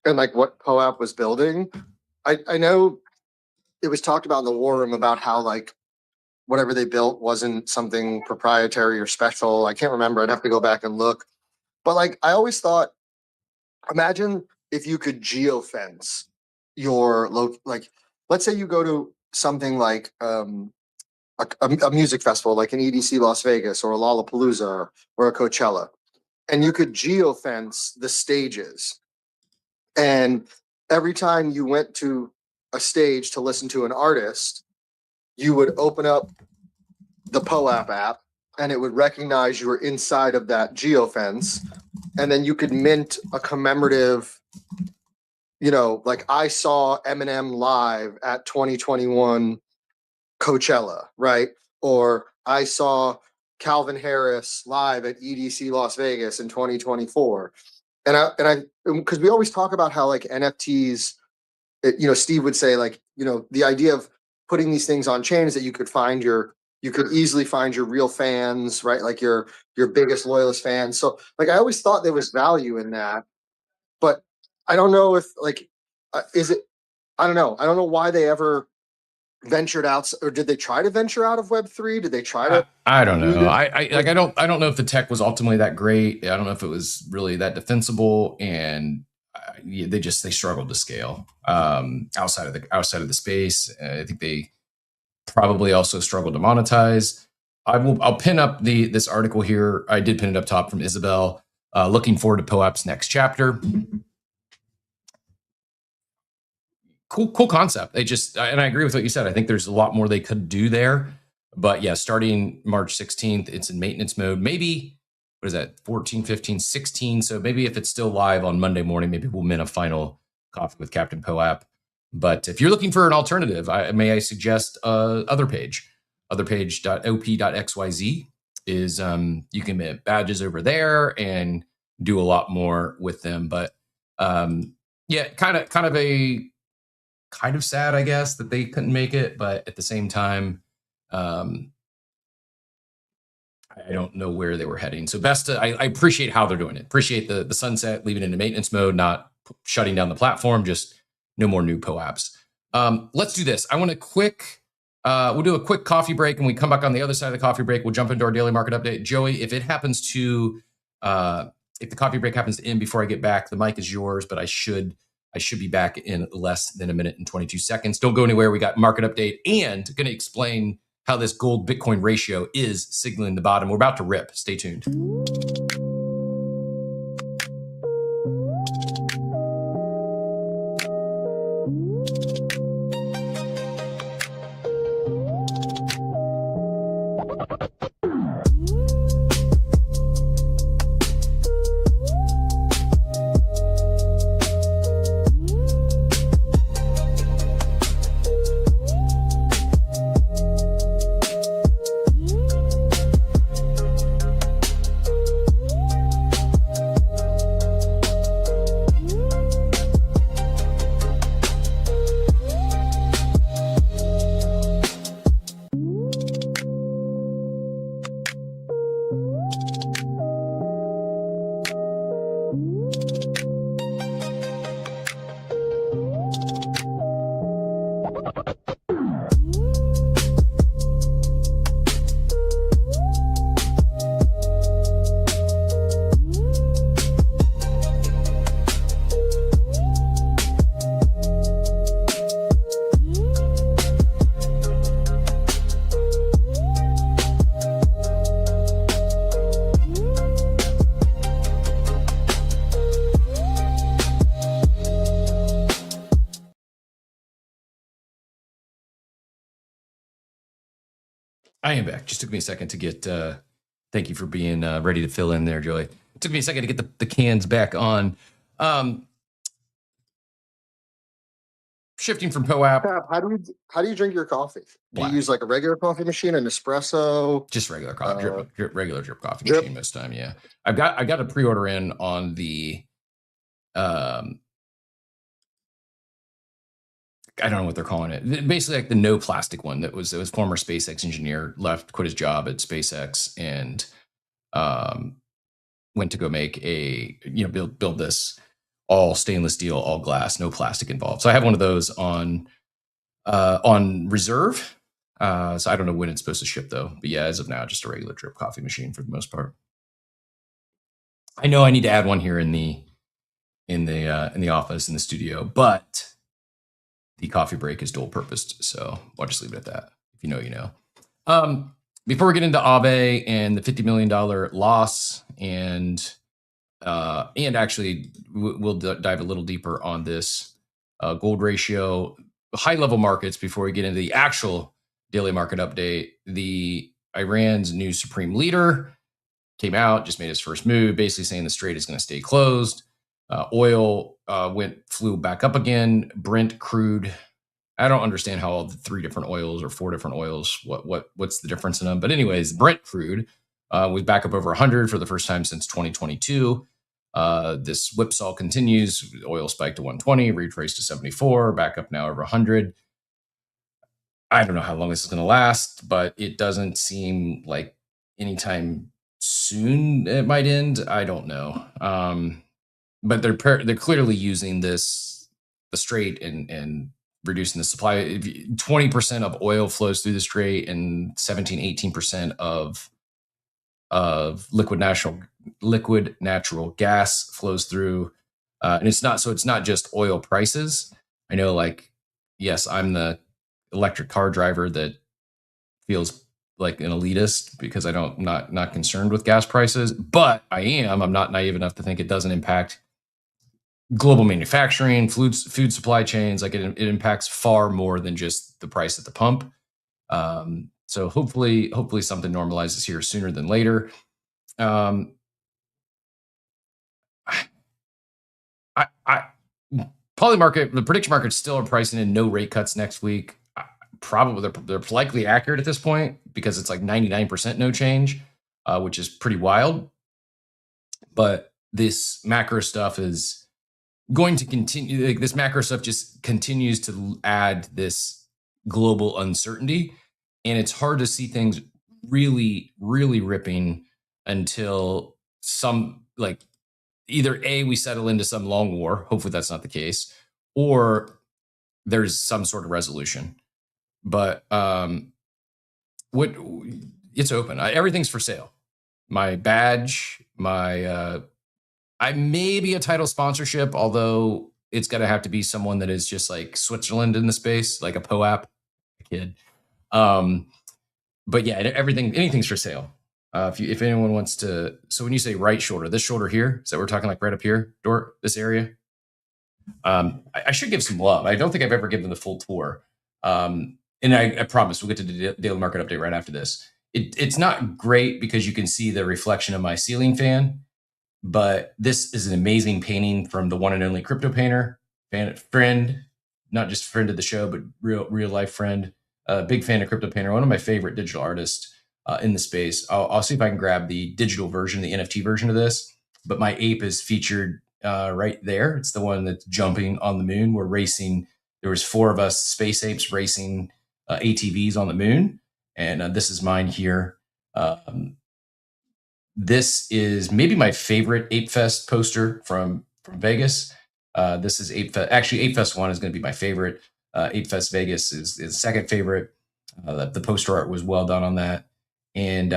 like what POAP was building. I know it was talked about in the war room about how like whatever they built wasn't something proprietary or special. I can't remember. I'd have to go back and look. But like I always thought, imagine if you could geofence your like let's say you go to something like a music festival like an EDC Las Vegas or a Lollapalooza or a Coachella, and you could geofence the stages. And every time you went to a stage to listen to an artist, you would open up the POAP app and it would recognize you were inside of that geofence. And then you could mint a commemorative, like I saw Eminem live at 2021 Coachella, right? Or I saw Calvin Harris live at EDC Las Vegas in 2024. And because we always talk about how like NFTs, Steve would say like, the idea of putting these things on chain is that you could easily find your real fans, right? Like your biggest loyalist fans. So like, I always thought there was value in that, but I don't know if like, I don't know. I don't know why they ever ventured out, or did they try to venture out of Web3? Did they try to? I don't know. I don't know if the tech was ultimately that great. I don't know if it was really that defensible, and they struggled to scale outside of the space. I think they probably also struggled to monetize. I'll pin up this article here. I did pin it up top from Isabel. Looking forward to POAP's next chapter. Cool concept. And I agree with what you said. I think there's a lot more they could do there. But yeah, starting March 16th, it's in maintenance mode. Maybe, what is that, 14, 15, 16? So maybe if it's still live on Monday morning, maybe we'll mint a final coffee with Captain POAP. But if you're looking for an alternative, may I suggest other page? Otherpage.op.xyz is you can mint badges over there and do a lot more with them. But yeah, kind of sad, I guess, that they couldn't make it. But at the same time, I don't know where they were heading. So I appreciate how they're doing it. Appreciate the sunset, leaving it in maintenance mode, not shutting down the platform, just no more new POAPs. Let's do this. I want we'll do a quick coffee break, and we come back on the other side of the coffee break. We'll jump into our daily market update. Joey, if it happens to, if the coffee break happens to end before I get back, the mic is yours, but I should be back in less than a minute and 22 seconds. Don't go anywhere. We got market update and going to explain how this gold Bitcoin ratio is signaling the bottom. We're about to rip. Stay tuned. I am back. Just took me a second to get. Thank you for being ready to fill in there, Joey. It took me a second to get the cans back on. Shifting from POAP. Pat, how do you drink your coffee? Do Black. you use like a regular coffee machine, an espresso? Just regular coffee, regular drip coffee drip? machine most time. Yeah, I got a pre-order in on the. I don't know what they're calling it. Basically, like the no plastic one. It was former SpaceX engineer, quit his job at SpaceX, and went to go make build this all stainless steel, all glass, no plastic involved. So I have one of those on reserve. So I don't know when it's supposed to ship though. But yeah, as of now, just a regular drip coffee machine for the most part. I know I need to add one here in the office, in the studio, but the coffee break is dual purposed, so I'll just leave it at that. If you know, you know. Before we get into Aave and the $50 million loss, and actually we'll dive a little deeper on this gold ratio, high level markets before we get into the actual daily market update. The Iran's new supreme leader came out, just made his first move, basically saying the strait is going to stay closed. Oil flew back up again. Brent crude. I don't understand how all the 3 different oils or 4 different oils, what's the difference in them? But anyways, Brent crude was back up over 100 for the first time since 2022. This whipsaw continues. Oil spiked to 120, retraced to 74, back up now over 100. I don't know how long this is going to last, but it doesn't seem like anytime soon it might end. I don't know. But they're clearly using the strait and reducing the supply. 20% of oil flows through the strait, and 18% of liquid natural gas flows through. And it's not just oil prices. I know, like, yes, I'm the electric car driver that feels like an elitist because I'm not concerned with gas prices, but I'm not naive enough to think it doesn't impact global manufacturing, food supply chains. Like it impacts far more than just the price at the pump. So hopefully something normalizes here sooner than later. Poly market, the prediction markets still are pricing in no rate cuts next week. Probably they're likely accurate at this point because it's like 99% no change, which is pretty wild. But this macro stuff is going to continue. Like, this macro stuff just continues to add this global uncertainty, and it's hard to see things really, really ripping until either we settle into some long war. Hopefully that's not the case, or there's some sort of resolution. But it's open. Everything's for sale. My badge, I may be a title sponsorship, although it's got to have to be someone that is just like Switzerland in the space, like a POAP kid. But yeah, anything's for sale. If anyone wants to, so when you say right shoulder, this shoulder here, is that we're talking like right up here, this area? I should give some love. I don't think I've ever given the full tour. And I promise we'll get to the daily market update right after this. It's not great because you can see the reflection of my ceiling fan, but this is an amazing painting from the one and only crypto painter, friend, not just friend of the show, but real life friend. Big fan of crypto painter, one of my favorite digital artists in the space. I'll see if I can grab the digital version, the NFT version of this. But my ape is featured right there. It's the one that's jumping on the moon. We're racing. There was 4 of us space apes racing ATVs on the moon, and this is mine here. This is maybe my favorite Ape Fest poster from Vegas. This is Ape Fest. Actually, Ape Fest 1 is going to be my favorite. Ape Fest Vegas is second favorite. The poster art was well done on that. And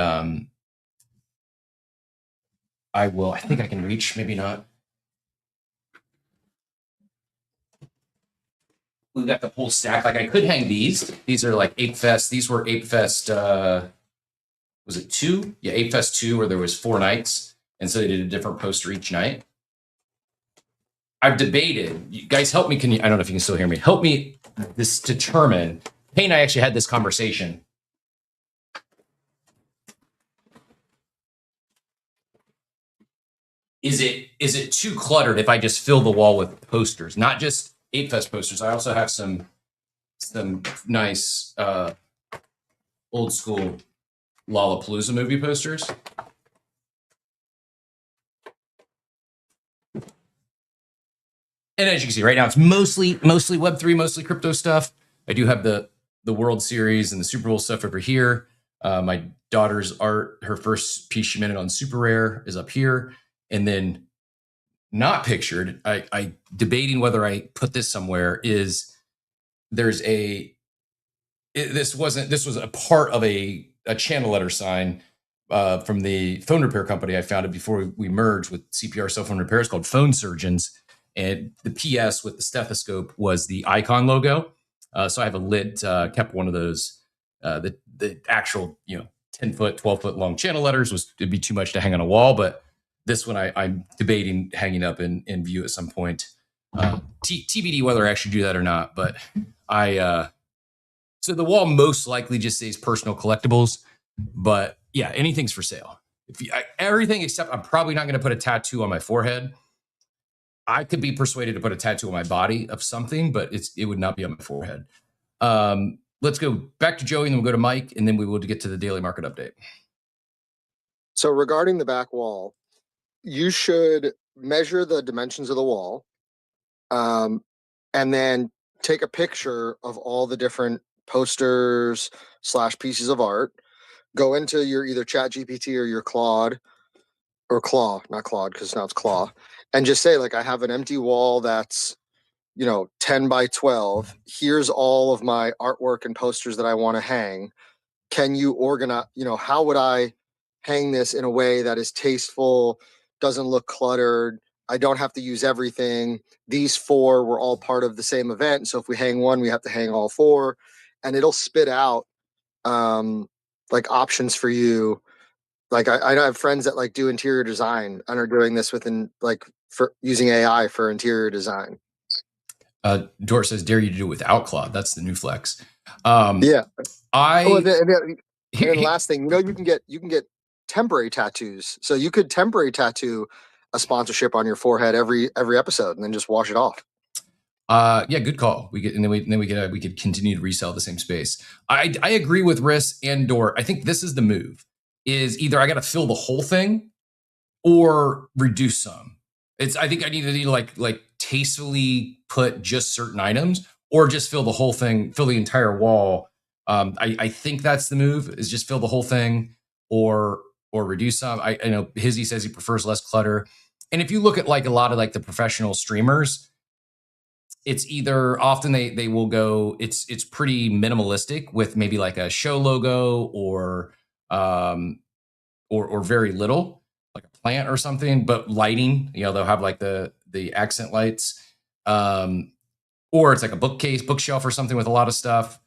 I think I can reach, maybe not. We've got the whole stack. Like, I could hang these. These are like Ape Fest. These were Ape Fest, was it 2? Yeah, Ape Fest 2, where there was 4 nights. And so they did a different poster each night. I've debated. You guys, help me. I don't know if you can still hear me. Help me determine. Payne and I actually had this conversation. is it too cluttered if I just fill the wall with posters, not just 8Fest posters? I also have some nice old school Lollapalooza movie posters. And as you can see, right now it's mostly Web3, mostly crypto stuff. I do have the World Series and the Super Bowl stuff over here. My daughter's art, her first piece she minted on Super Rare is up here. And then not pictured, I debating whether I put this somewhere, is there's this was a part of a channel letter sign from the phone repair company I founded before we merged with CPR Cell Phone Repairs called Phone Surgeons. And the PS with the stethoscope was the icon logo. So I have a lit, kept one of those, the actual, 10-foot, 12-foot long channel letters it'd be too much to hang on a wall. But this one I'm debating hanging up in view at some point. TBD whether I actually do that or not. But so the wall most likely just says personal collectibles. But yeah, anything's for sale. Everything except I'm probably not going to put a tattoo on my forehead. I could be persuaded to put a tattoo on my body of something, but it would not be on my forehead. Let's go back to Joey, and then we'll go to Mike, and then we will get to the daily market update. So regarding the back wall, you should measure the dimensions of the wall, and then take a picture of all the different posters / pieces of art. Go into your either Chat GPT or your Claude, or Claw, not Claude, because now it's Claw, and just say, like, I have an empty wall that's 10 by 12. Here's all of my artwork and posters that I want to hang. Can you organize, how would I hang this in a way that is tasteful, doesn't look cluttered? I don't have to use everything. These 4 were all part of the same event. So if we hang one, we have to hang all 4, and it'll spit out like options for you. Like I have friends that like do interior design and are doing this for using AI for interior design. Dort says, dare you to do it without Claude. That's the new flex. Yeah. And Here- last thing, you can get temporary tattoos. So you could temporary tattoo a sponsorship on your forehead every episode, and then just wash it off. Yeah, good call. We could continue to resell the same space. I agree with Riss and Dort. I think this is the move. Is either I got to fill the whole thing or reduce some. I think I need to like tastefully put just certain items, or just fill the whole thing, fill the entire wall. I think that's the move, is just fill the whole thing or reduce some. I know Hizzy says he prefers less clutter. And if you look at like a lot of like the professional streamers, it's either often they will go, it's pretty minimalistic with maybe like a show logo or very little, like a plant or something, but lighting, they'll have like the accent lights, or it's like a bookshelf or something with a lot of stuff.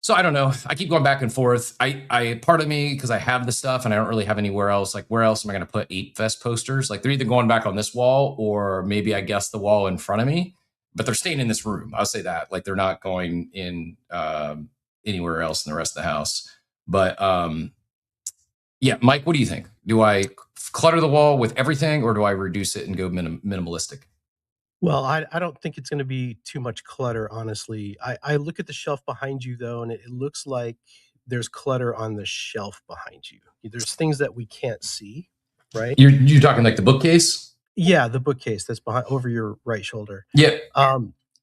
So I don't know. I keep going back and forth. I part of me, because I have the stuff and I don't really have anywhere else. Like, where else am I going to put 8Fest posters? Like, they're either going back on this wall, or maybe I guess the wall in front of me, but they're staying in this room. I'll say that. Like, they're not going in anywhere else in the rest of the house. But yeah, Mike, what do you think? Do I clutter the wall with everything, or do I reduce it and go minimalistic? Well, I don't think it's going to be too much clutter, honestly. I look at the shelf behind you, though, and it looks like there's clutter on the shelf behind you. There's things that we can't see, right? You're talking like the bookcase? Yeah, the bookcase that's behind over your right shoulder. Yeah.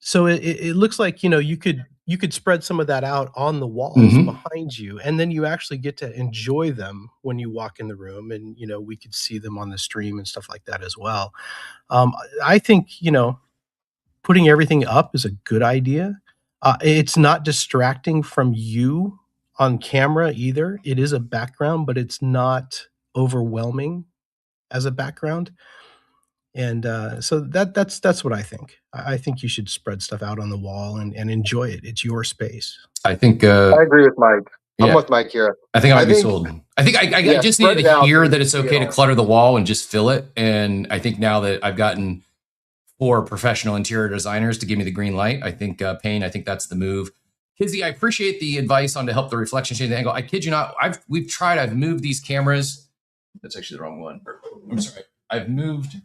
So it looks like you could spread some of that out on the walls behind you, and then you actually get to enjoy them when you walk in the room, and we could see them on the stream and stuff like that as well. I think putting everything up is a good idea. It's not distracting from you on camera either. It is a background, but it's not overwhelming as a background. And so that's what I think. I think you should spread stuff out on the wall and enjoy it. It's your space. I think I agree with Mike. yeah. I'm with Mike here. I think I might be sold. I think I just needed to hear that it's okay to clutter the wall and just fill it. And I think now that I've gotten 4 professional interior designers to give me the green light, I think Payne, I think that's the move. Kizzy, I appreciate the advice on to help the reflection change the angle. I kid you not, I've moved these cameras. That's actually the wrong one. I'm sorry. I've moved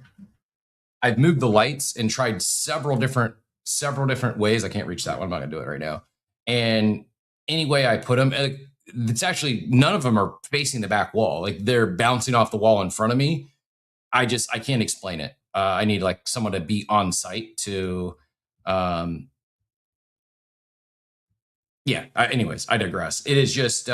the lights and tried several different ways. I can't reach that one. I'm not gonna do it right now. And any way I put them, it's actually none of them are facing the back wall. Like they're bouncing off the wall in front of me. I can't explain it. I need like someone to be on site to. Anyways, I digress. It is just.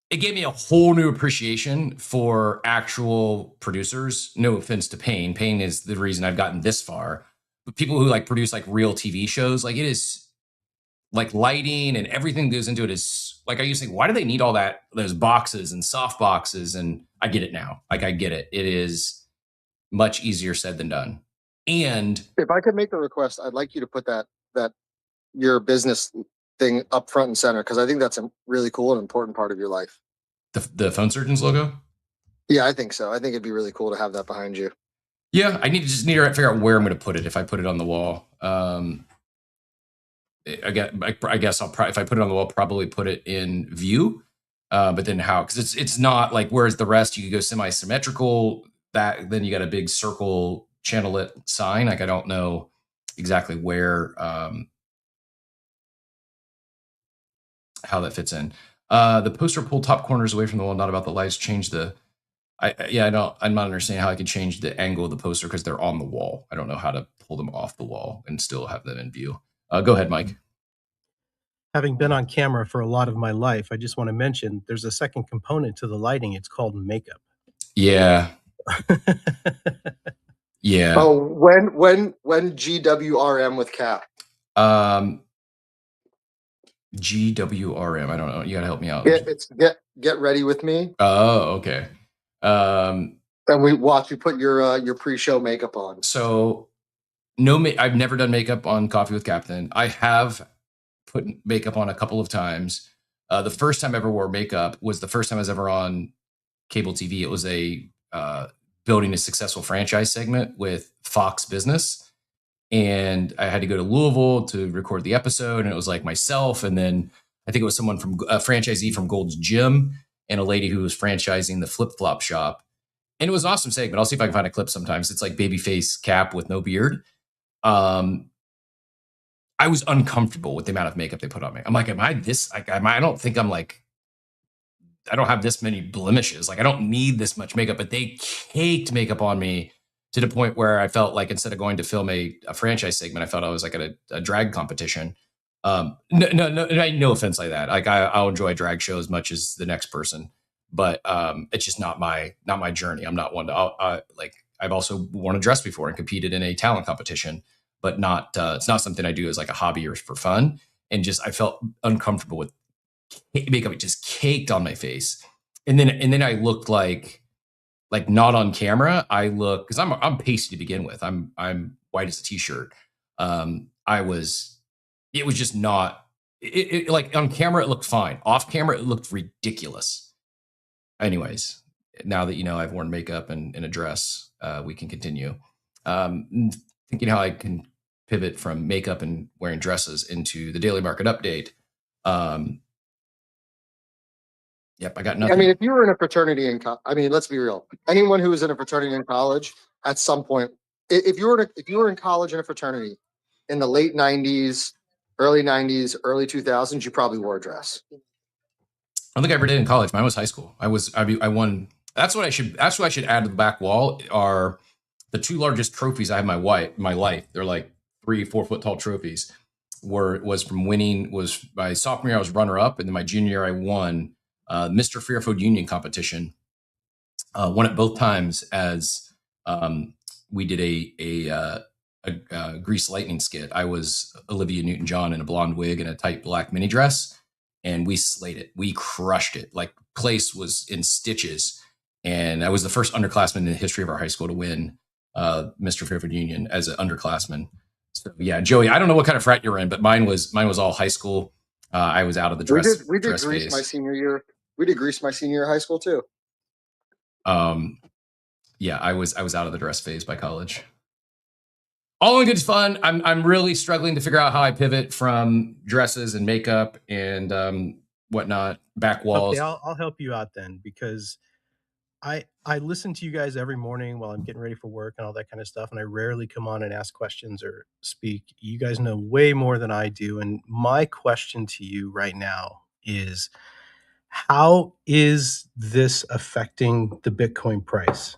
It gave me a whole new appreciation for actual producers. No offense to Payne. Payne is the reason I've gotten this far. But people who like produce like real TV shows, like it is like lighting and everything goes into it is like I used to think, why do they need all that, those boxes and soft boxes? And I get it now. Like I get it. It is much easier said than done. And if I could make a request, I'd like you to put that your business thing up front and center, because I think that's a really cool and important part of your life. The Phone Surgeons logo? Yeah, I think so. I think it'd be really cool to have that behind you. Yeah, I need to figure out where I'm going to put it. If I put it on the wall, I guess I'll probably, if I put it on the wall, probably put it in view. But then how? Because it's not like whereas the rest you could go semi-symmetrical. That then you got a big circle channel lit sign. Like I don't know exactly where how that fits in. The poster pulled top corners away from the wall, not about the lights. Change the. I'm not understanding how I could change the angle of the poster because they're on the wall. I don't know how to pull them off the wall and still have them in view. Go ahead, Mike. Having been on camera for a lot of my life, I just want to mention there's a second component to the lighting. It's called makeup. Yeah. Yeah. Oh, when GWRM with Cap? GWRM. I don't know. You gotta help me out. It's get ready with me. Oh, okay. And we watch you put your pre-show makeup on. So I've never done makeup on Coffee with Captain. I have put makeup on a couple of times. The first time I ever wore makeup was the first time I was ever on cable TV. It was a building a successful franchise segment with Fox Business. And I had to go to Louisville to record the episode. And it was like myself. And then I think it was someone from a franchisee from Gold's Gym and a lady who was franchising the Flip Flop Shop. And it was an awesome segment. I'll see if I can find a clip sometimes. It's like babyface Cap with no beard. I was uncomfortable with the amount of makeup they put on me. I'm like, am I this? Like, I don't think I'm like, I don't have this many blemishes. Like, I don't need this much makeup, but they caked makeup on me to the point where I felt like instead of going to film a franchise segment, I felt I was like at a drag competition. No offense like that. Like I'll enjoy a drag show as much as the next person, but it's just not my journey. I'm not one to like. I've also worn a dress before and competed in a talent competition, but not. It's not something I do as like a hobby or for fun. And just I felt uncomfortable with makeup. It just caked on my face, and then I looked like not on camera. I look because I'm pasty to begin with. I'm white as a t-shirt. It was just not it like on camera it looked fine. Off camera it looked ridiculous. Anyways, now that you know I've worn makeup and a dress, we can continue. Thinking how I can pivot from makeup and wearing dresses into the daily market update. Yep, I got nothing. I mean, if you were in a fraternity let's be real. Anyone who was in a fraternity in college at some point, if you were in college in a fraternity in the late 90s, early 90s, early 2000s, you probably wore a dress. I don't think I ever did in college. Mine was high school. I won. That's what I should add to the back wall are the two largest trophies I have in my life. They're like 3-4 foot tall trophies. Was my sophomore year I was runner up, and then my junior year I won Mr. Fairfield Union competition. Won it both times as we did a Grease Lightning skit. I was Olivia Newton-John in a blonde wig and a tight black mini dress, and we slayed it. We crushed it. Like place was in stitches, and I was the first underclassman in the history of our high school to win Mr. Fairfield Union as an underclassman. So yeah, Joey, I don't know what kind of frat you're in, but mine was all high school. I was out of the dress. We did Grease phase. My senior year. We did Grease my senior year of high school too. Yeah, I was out of the dress phase by college. All in good fun. I'm really struggling to figure out how I pivot from dresses and makeup and whatnot, back walls. Okay, I'll help you out then, because I listen to you guys every morning while I'm getting ready for work and all that kind of stuff, and I rarely come on and ask questions or speak. You guys know way more than I do, and my question to you right now is, how is this affecting the Bitcoin price?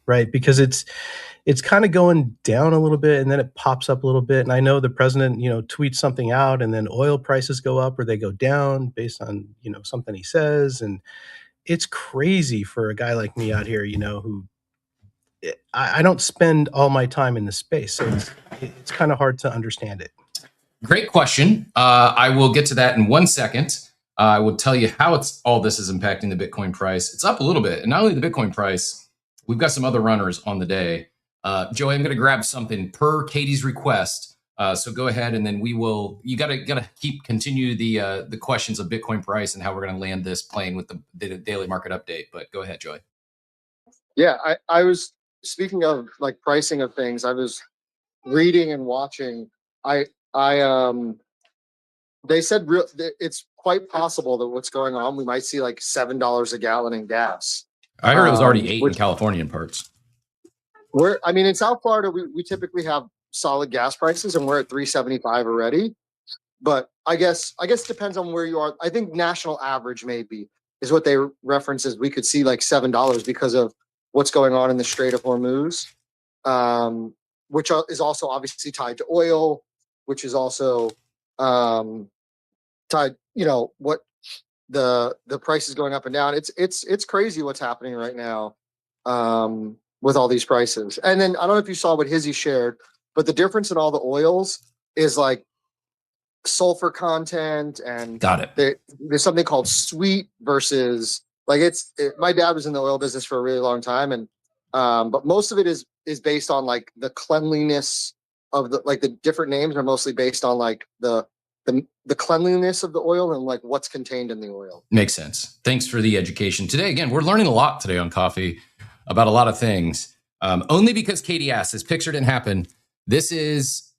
Right? Because it's kind of going down a little bit and then it pops up a little bit. And I know the president, tweets something out and then oil prices go up or they go down based on, something he says. And it's crazy for a guy like me out here, who I don't spend all my time in the space. So it's kind of hard to understand it. Great question. I will get to that in 1 second. I will tell you how all this is impacting the Bitcoin price. It's up a little bit, and not only the Bitcoin price, we've got some other runners on the day. Joey, I'm going to grab something per Katie's request. So go ahead, and then we will. You got to continue the questions of Bitcoin price and how we're going to land this playing with the daily market update. But go ahead, Joey. Yeah, I was speaking of like pricing of things. I was reading and watching. They said it's quite possible that what's going on, we might see like $7 a gallon in gas. I heard it was already 8 in California in parts. In South Florida, we typically have solid gas prices, and we're at $3.75 already. But I guess it depends on where you are. I think national average maybe is what they reference as we could see like $7 because of what's going on in the Strait of Hormuz, which is also obviously tied to oil, which is also tied, what the price is going up and down. It's crazy what's happening right now with all these prices. And then I don't know if you saw what Hizzy shared, but the difference in all the oils is like sulfur content, and got it. There's something called sweet versus like my dad was in the oil business for a really long time, and but most of it is based on like the cleanliness of the different names are mostly based on like the cleanliness of the oil and like what's contained in the oil. Makes sense. Thanks for the education today. Again, we're learning a lot today on Coffee about a lot of things. Only because Katie asked, this picture didn't happen. This is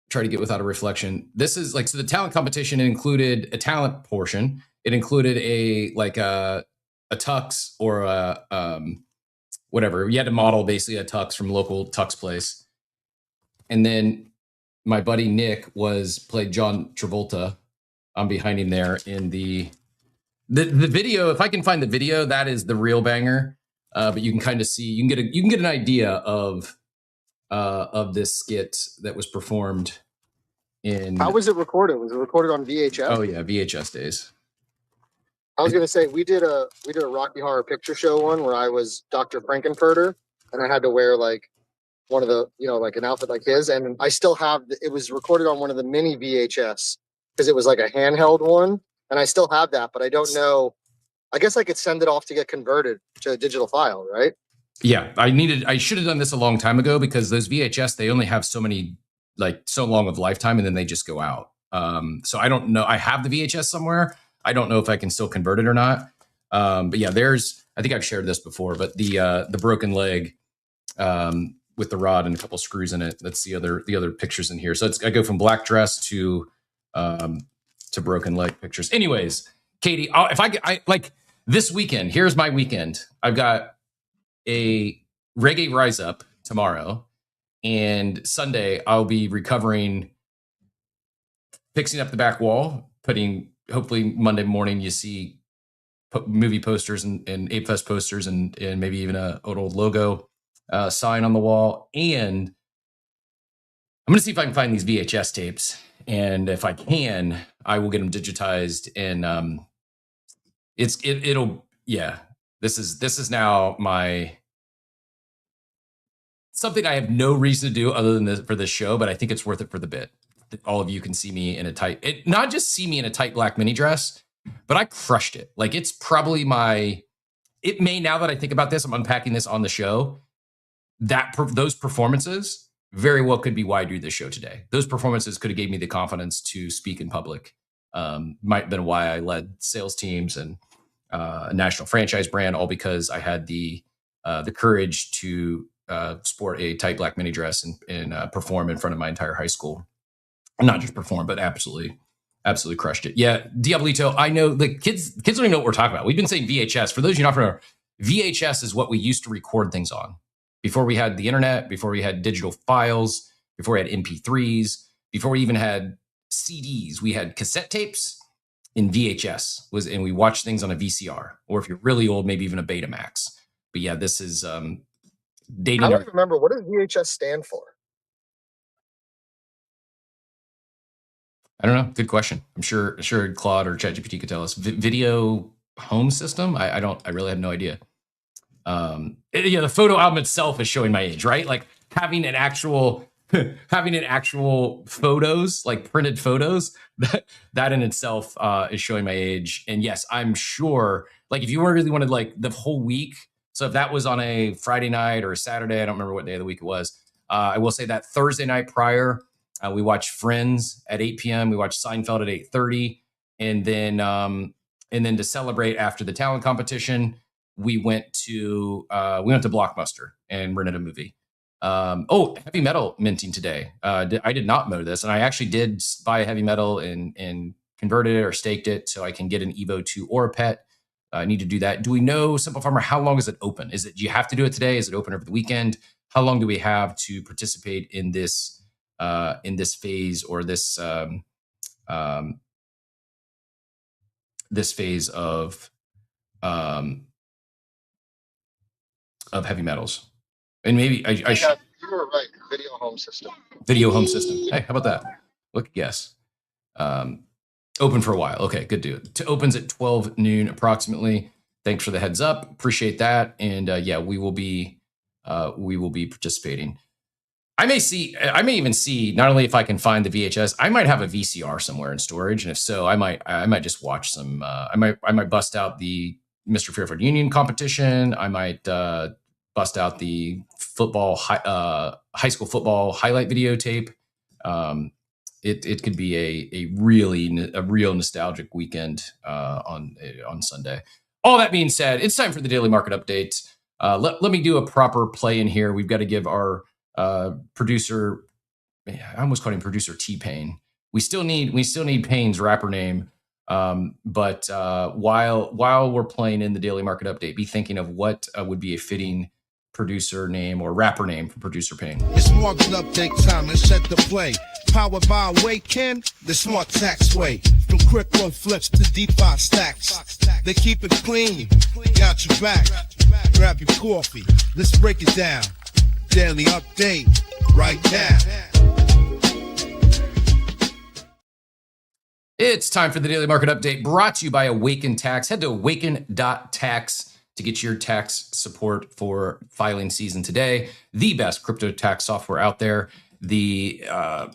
try to get without a reflection. This is like, so the talent competition included a talent portion. It included a tux or a whatever. You had to model basically a tux from local tux place. And then my buddy Nick played John Travolta. I'm behind him there in the video. If I can find the video, that is the real banger. But you can kind of see, you can get an idea of this skit that was performed in. How was it recorded? Was it recorded on VHS? Oh yeah, VHS days. I was gonna say we did a Rocky Horror Picture Show one where I was Dr. Frankenfurter, and I had to wear like one of the like an outfit like his, and I still have it was recorded on one of the mini VHS because it was like a handheld one, and I still have that, but I don't know. I guess I could send it off to get converted to a digital file, right? Yeah, I should have done this a long time ago because those VHS, they only have so long of lifetime and then they just go out. So I don't know. I have the VHS somewhere. I don't know if I can still convert it or not. But yeah, I think I've shared this before, but the broken leg with the rod and a couple screws in it. That's the other pictures in here. So I go from black dress to broken leg pictures. Anyways, Katie, if I like this weekend, here's my weekend. I've got a reggae rise up tomorrow, and Sunday I'll be recovering, fixing up the back wall, hopefully Monday morning you see movie posters and Ape Fest posters and maybe even an old logo sign on the wall. And I'm going to see if I can find these VHS tapes. And if I can, I will get them digitized. And this is now something I have no reason to do other than this for this show, but I think it's worth it for the bit. All of you can see me in not just see me in a tight black mini dress, but I crushed it. Like it's probably it may, now that I think about this, I'm unpacking this on the show, those performances very well could be why I do this show today. Those performances could have gave me the confidence to speak in public. Might have been why I led sales teams and a national franchise brand, all because I had the courage to sport a tight black mini dress and perform in front of my entire high school. Not just perform, but absolutely crushed it. Yeah, Diablito, I know the kids don't even know what we're talking about. We've been saying VHS. For those of you not familiar, VHS is what we used to record things on before we had the internet, before we had digital files, before we had MP3s, before we even had CDs. We had cassette tapes in VHS and we watched things on a VCR, or if you're really old, maybe even a Betamax. But yeah, this is dating. I don't remember, what does VHS stand for? I don't know. Good question. I'm sure Claude or ChatGPT could tell us. Video home system. I really have no idea. The photo album itself is showing my age, right? Like having an actual photos, like printed photos, that in itself is showing my age. And yes, I'm sure, like if you really wanted like the whole week, so if that was on a Friday night or a Saturday, I don't remember what day of the week it was. I will say that Thursday night prior, we watched Friends at 8 p.m. We watched Seinfeld at 8:30, and then to celebrate after the talent competition, we went to Blockbuster and rented a movie. Heavy metal minting today. I did not know this, and I actually did buy a heavy metal and converted it or staked it so I can get an Evo 2 or a pet. I need to do that. Do we know, Simple Farmer, how long is it open? Do you have to do it today? Is it open over the weekend? How long do we have to participate in this phase, or this phase of heavy metals? And maybe I should. You were right. Video home system. Video home system. Hey, how about that? Look, yes. Open for a while. Okay, good dude. Opens at 12 noon approximately. Thanks for the heads up. Appreciate that. And we will be participating. I may even see, not only if I can find the VHS, I might have a VCR somewhere in storage, and if so, I might just watch some. I might bust out the Mr. Fairfield Union competition. I might bust out the high school football highlight videotape. It could be a real nostalgic weekend on Sunday. All that being said, it's time for the daily market update. Let me do a proper play in here. We've got to give our producer, I almost called him producer T-Pain. We still need Payne's rapper name. But while we're playing in the daily market update, be thinking of what would be a fitting producer name or rapper name for producer Payne. It's market update time. Let's set the play. Powered by Awaken, the smart tax way. From crypto flips to DeFi stacks. They keep it clean. Got your back. Grab your coffee. Let's break it down. Daily update right now. It's time for the daily market update, brought to you by Awaken Tax. Head to awaken.tax to get your tax support for filing season today. The best crypto tax software out there. Not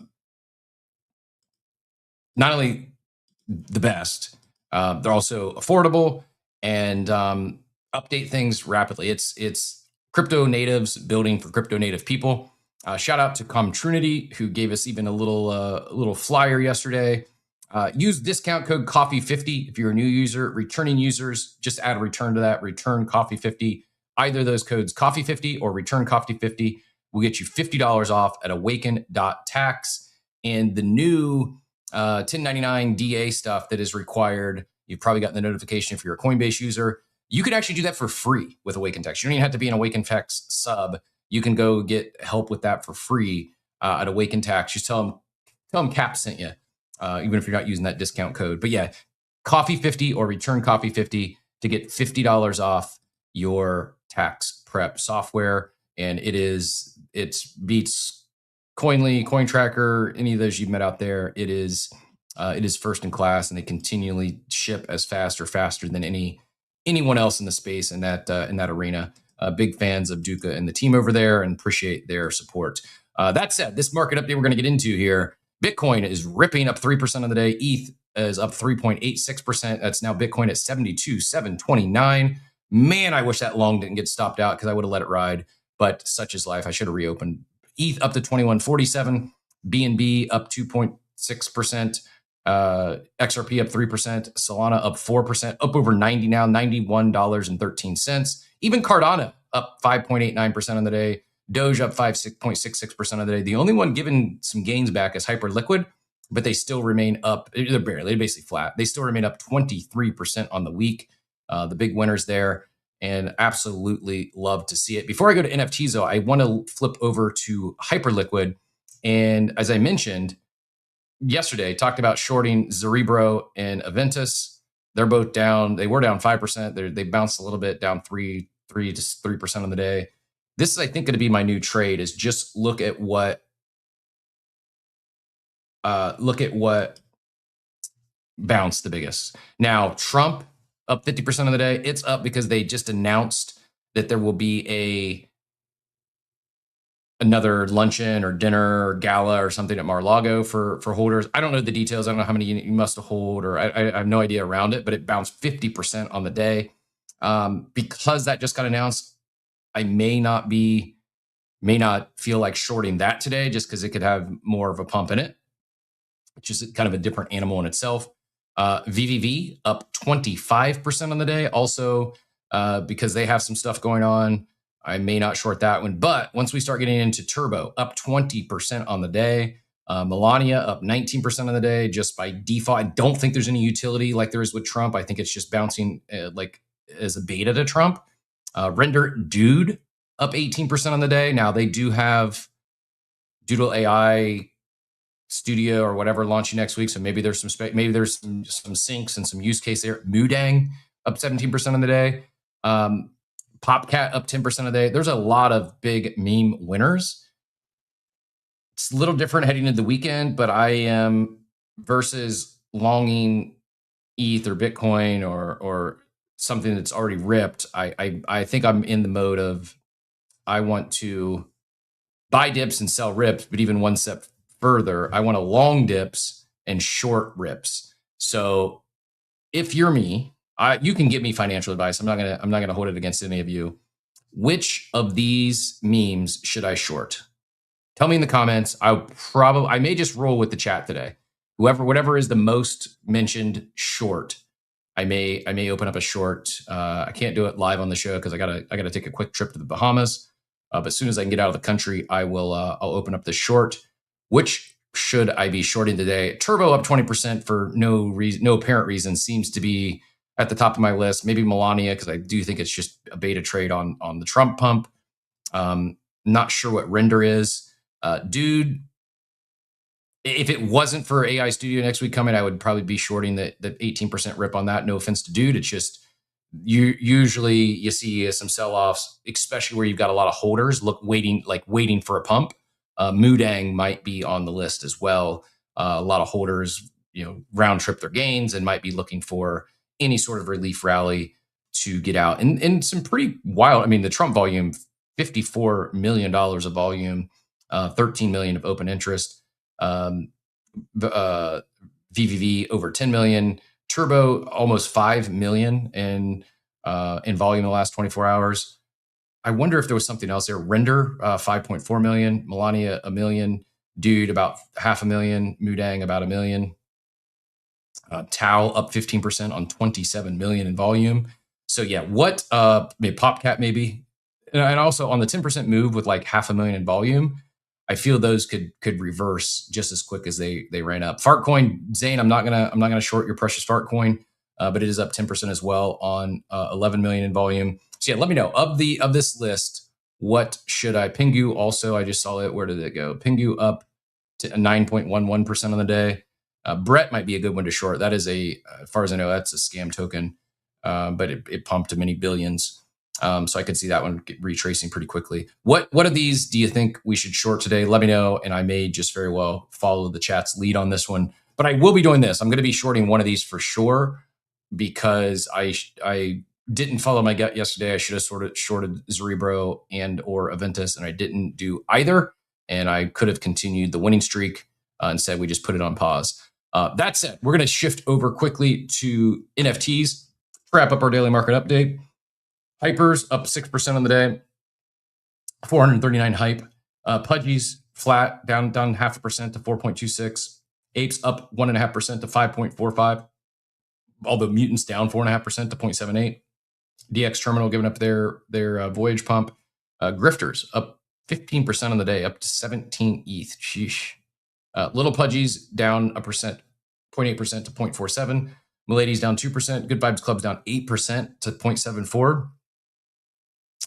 only the best, they're also affordable and update things rapidly. It's crypto natives building for crypto native people. Shout out to Comtrinity, who gave us even a little flyer yesterday. Use discount code Coffee50 if you're a new user. Returning users, just add a return to that. Return Coffee50. Either of those codes, Coffee50 or Return Coffee50, will get you $50 off at awaken.tax. And the new 1099 DA stuff that is required, you've probably gotten the notification if you're a Coinbase user. You can actually do that for free with Awaken Tax. You don't even have to be an Awaken Tax sub. You can go get help with that for free at Awaken Tax. Just tell them Cap sent you. Even if you're not using that discount code. But yeah, Coffee50 or Return Coffee50 to get $50 off your tax prep software. And it beats Coinly, CoinTracker, any of those you've met out there. It is first in class, and they continually ship as fast or faster than anyone else in the space in that arena. Big fans of Duca and the team over there, and appreciate their support. That said, this market update we're going to get into here, Bitcoin is ripping up 3% on the day. ETH is up 3.86%. That's now Bitcoin at 72,729. Man, I wish that long didn't get stopped out because I would have let it ride. But such is life. I should have reopened. ETH up to 2147. BNB up 2.6%. XRP up 3%. Solana up 4%. Up over 90 now. $91.13. Even Cardano up 5.89% on the day. Doge up 5.66% of the day. The only one giving some gains back is Hyperliquid, but they still remain up. They're basically flat. They still remain up 23% on the week. The big winners there. and absolutely love to see it. Before I go to NFTs, though, I want to flip over to Hyperliquid. And as I mentioned yesterday, talked about shorting Cerebro and Aventus. They're both down. They were down 5%. They bounced a little bit, down 3% on the day. This is, I think, going to be my new trade. Is just look at what bounced the biggest. Now, Trump up 50% of the day. It's up because they just announced that there will be another luncheon or dinner or gala or something at Mar-a-Lago for holders. I don't know the details. I don't know how many you must hold, or I have no idea around it, but it bounced 50% on the day. Because that just got announced, I may not feel like shorting that today, just because it could have more of a pump in it, which is kind of a different animal in itself. VVV up 25% on the day. Also, because they have some stuff going on, I may not short that one. But once we start getting into Turbo, up 20% on the day. Melania up 19% on the day, just by default. I don't think there's any utility like there is with Trump. I think it's just bouncing like as a beta to Trump. Render Dude up 18% on the day. Now they do have Doodle AI Studio or whatever launching next week, so maybe there's some syncs and some use case there. Moodang up 17% on the day. Popcat up 10% a day. There's a lot of big meme winners. It's a little different heading into the weekend, but I am versus longing ETH or Bitcoin or something that's already ripped. I think I'm in the mode of I want to buy dips and sell rips, but even one step further, I want to long dips and short rips. So if you're me, you can give me financial advice. I'm not gonna hold it against any of you. Which of these memes should I short? Tell me in the comments. I may just roll with the chat today. Whatever is the most mentioned short, I may open up a short. I can't do it live on the show because I gotta take a quick trip to the Bahamas. But as soon as I can get out of the country, I'll open up the short. Which should I be shorting today? Turbo up 20% for no apparent reason seems to be at the top of my list. Maybe Melania, because I do think it's just a beta trade on the Trump pump. Not sure what Render is. Dude, if it wasn't for AI Studio next week coming, I would probably be shorting the 18% rip on that. No offense to Dude. It's just usually you see some sell-offs, especially where you've got a lot of holders waiting for a pump. Moodang might be on the list as well. A lot of holders, round trip their gains and might be looking for any sort of relief rally to get out. And some pretty wild. I mean, the Trump volume, $54 million of volume, 13 million of open interest. VVV over 10 million. Turbo almost 5 million in volume in the last 24 hours. I wonder if there was something else there. Render, 5.4 million. Melania, 1 million. Dude, about 500,000. Moodang, about 1 million. Tau up 15% on 27 million in volume. So yeah, what maybe Popcat maybe, and also on the 10% move with like 500,000 in volume, I feel those could reverse just as quick as they ran up. Fartcoin, Zane, I'm not gonna short your precious Fartcoin, but it is up 10% as well on 11 million in volume. So yeah, let me know of this list. What should I? Pingu also, I just saw it. Where did it go? Pingu up to 9.11% on the day. Brett might be a good one to short. That is as far as I know, that's a scam token, but it pumped to many billions. So I could see that one retracing pretty quickly. What of these do you think we should short today? Let me know, and I may just very well follow the chat's lead on this one. But I will be doing this. I'm going to be shorting one of these for sure because I didn't follow my gut yesterday. I should have shorted Cerebro and or Aventus, and I didn't do either. And I could have continued the winning streak. Instead, we just put it on pause. That said, we're going to shift over quickly to NFTs. Wrap up our daily market update. Hypers up 6% on the day. 439 hype. Pudgies flat, down 0.5% to 4.26. Apes up 1.5% to 5.45. Although Mutants down 4.5% to 0.78. DX Terminal giving up their voyage pump. Grifters up 15% on the day, up to 17 ETH. Sheesh. Little Pudgies down 0.8% to 0.47. Milady's down 2%. Good Vibes Club's down 8% to 0.74.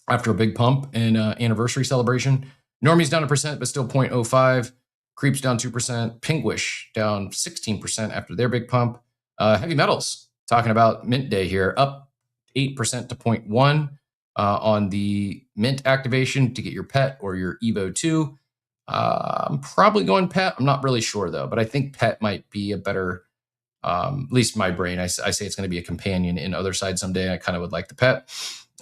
after a big pump in anniversary celebration. Normie's down 1%, but still 0.05. Creeps down 2%. Pinguish down 16% after their big pump. Heavy metals, talking about mint day here, up 8% to 0.1 on the mint activation to get your pet or your Evo 2. I'm probably going pet. I'm not really sure though, but I think pet might be a better, at least my brain. I say it's going to be a companion in other side someday. I kind of would like the pet.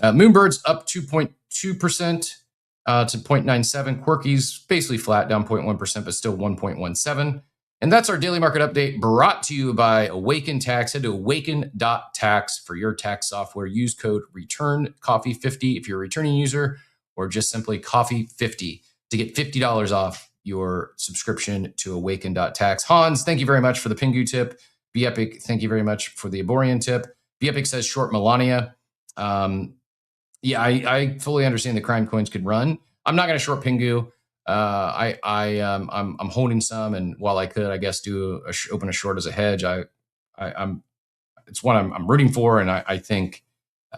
Moonbird's up 2.2% to 0.97. Quirky's basically flat, down 0.1%, but still 1.17. And that's our daily market update brought to you by Awaken Tax. Head to awaken.tax for your tax software. Use code RETURNCOFFEE50 if you're a returning user, or just simply coffee50 to get $50 off your subscription to awaken.tax. Hans, thank you very much for the Pingu tip. Be Epic, thank you very much for the Aborian tip. Be Epic says short Melania. Yeah, I fully understand the crime coins could run. I'm not going to short Pingu. I'm holding some, and while I could, I guess, open a short as a hedge, I'm it's one I'm rooting for, and I think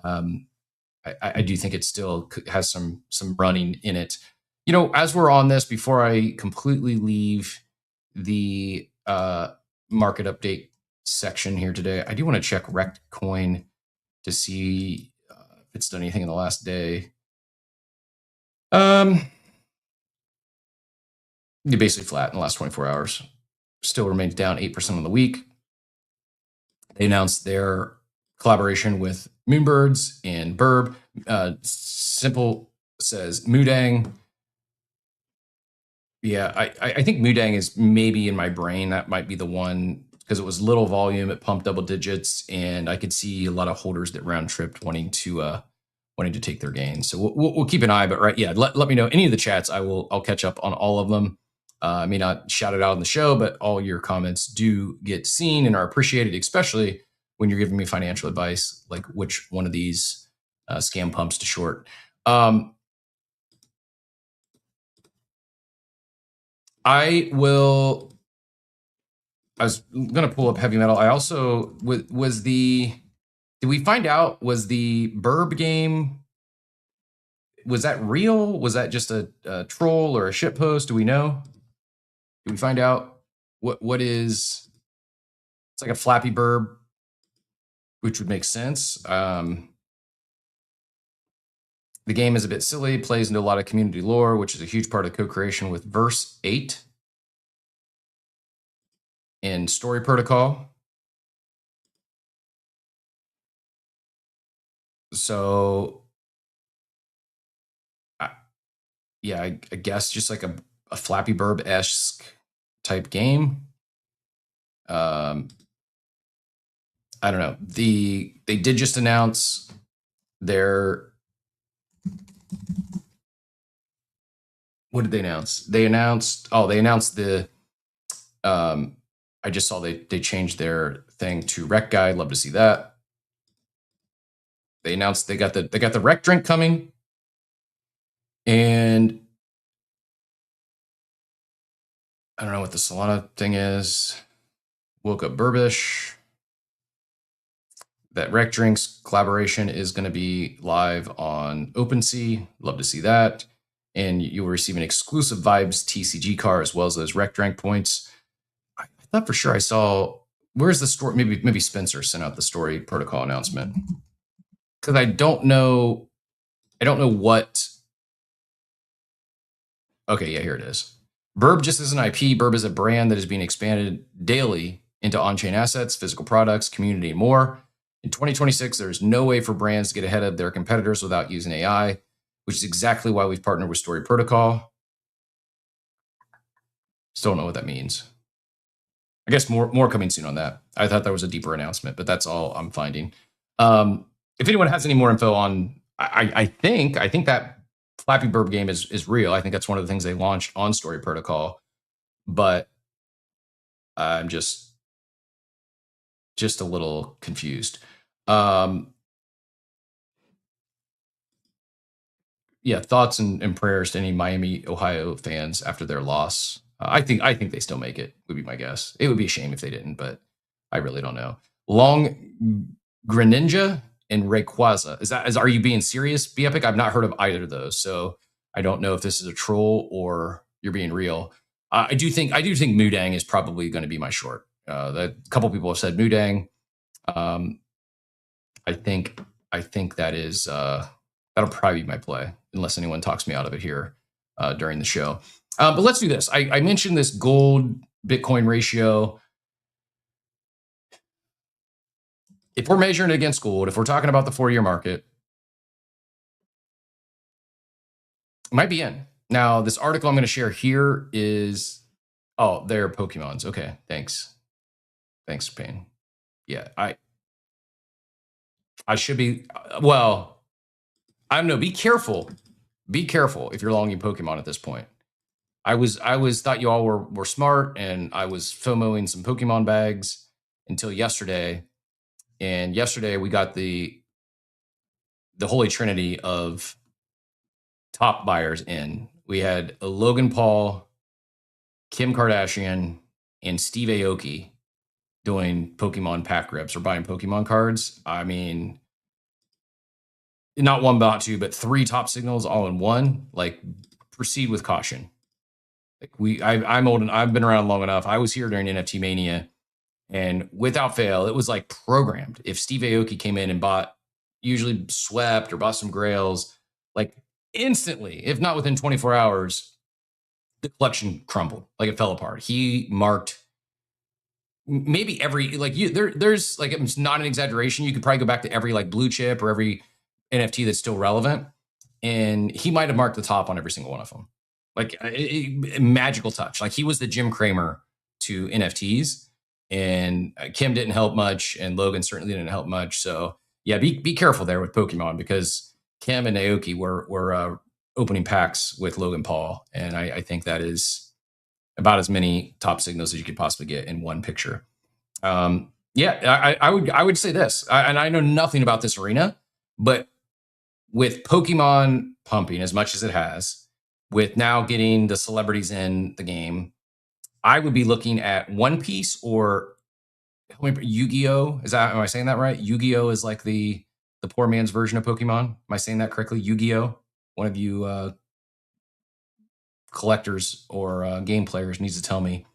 I do think it still has some running in it. You know, as we're on this, before I completely leave the market update section here today, I do want to check Rect Coin to see if it's done anything in the last day. You're basically flat in the last 24 hours. Still remains down 8% on the week. They announced their collaboration with Moonbirds and Burb. Simple says Moodang. Yeah, I think Moodang is maybe in my brain. That might be the one, because it was little volume. It pumped double digits, and I could see a lot of holders that round tripped wanting to take their gains. So we'll keep an eye. But let me know any of the chats. I'll catch up on all of them. I may not shout it out on the show, but all your comments do get seen and are appreciated, especially when you're giving me financial advice, like which one of these scam pumps to short. I was going to pull up heavy metal. I also did we find out, was the Burb game, was that real? Was that just a troll or a shitpost? Do we know? Did we find out what is? It's like a Flappy Burb, which would make sense. The game is a bit silly, plays into a lot of community lore, which is a huge part of co-creation with Verse 8 and Story Protocol. So, I guess just like a Flappy Burb-esque type game. I don't know. They did just announce their. What did they announce? They announced the. I just saw they changed their thing to Rec Guide. Love to see that. They announced they got the Rec drink coming, and I don't know what the Solana thing is. Woke up Burbish. That Rec Drinks collaboration is going to be live on OpenSea. Love to see that. And you will receive an exclusive Vibes TCG car as well as those Rec Drink points. I thought for sure I saw. Where's the story? Maybe Spencer sent out the Story Protocol announcement. Because I don't know what. Okay, yeah, here it is. Burb just is an IP. Burb is a brand that is being expanded daily into on-chain assets, physical products, community, and more. In 2026, there's no way for brands to get ahead of their competitors without using AI, which is exactly why we've partnered with Story Protocol. Still don't know what that means. I guess more coming soon on that. I thought there was a deeper announcement, but that's all I'm finding. If anyone has any more info on, I think that Flappy Burb game is real. I think that's one of the things they launched on Story Protocol, but I'm just a little confused. Yeah, thoughts and prayers to any Miami, Ohio fans after their loss. I think they still make it, would be my guess. It would be a shame if they didn't, but I really don't know. Long Greninja, and Rayquaza. Are you being serious, Be Epic? I've not heard of either of those, so I don't know if this is a troll or you're being real. I do think Mudang is probably going to be my short. A couple people have said Mudang. I think that is that'll probably be my play unless anyone talks me out of it here during the show. But let's do this. I mentioned this gold Bitcoin ratio. If we're measuring it against gold, if we're talking about the 4-year market, it might be in. Now, this article I'm going to share here is, they're Pokemons. Okay, thanks. Thanks, Payne. Yeah, I should be, well, I don't know. Be careful. Be careful if you're longing Pokemon at this point. I thought you all were smart, and I was FOMOing some Pokemon bags until yesterday. And yesterday we got the holy trinity of top buyers in. We had Logan Paul, Kim Kardashian, and Steve Aoki doing Pokemon pack rips or buying Pokemon cards. I mean, not one, not two, but 3 top signals all in one. Like, proceed with caution. Like I'm old and I've been around long enough. I was here during NFT Mania, and without fail, it was like programmed. If Steve Aoki came in and usually swept or bought some grails, like instantly, if not within 24 hours, the collection crumbled. Like, it fell apart. He marked maybe every, like, there's like, it's not an exaggeration. You could probably go back to every like blue chip or every NFT that's still relevant, and he might have marked the top on every single one of them. Like, a magical touch. Like, he was the Jim Cramer to NFTs. And Kim didn't help much, and Logan certainly didn't help much. So yeah, be careful there with Pokemon, because Kim and Aoki were opening packs with Logan Paul, and I think that is about as many top signals as you could possibly get in one picture. I would say this, and I know nothing about this arena, but with Pokemon pumping as much as it has, with now getting the celebrities in the game, I would be looking at One Piece or Yu-Gi-Oh! Am I saying that right? Yu-Gi-Oh! Is like the poor man's version of Pokemon. Am I saying that correctly? Yu-Gi-Oh! One of you collectors or game players needs to tell me.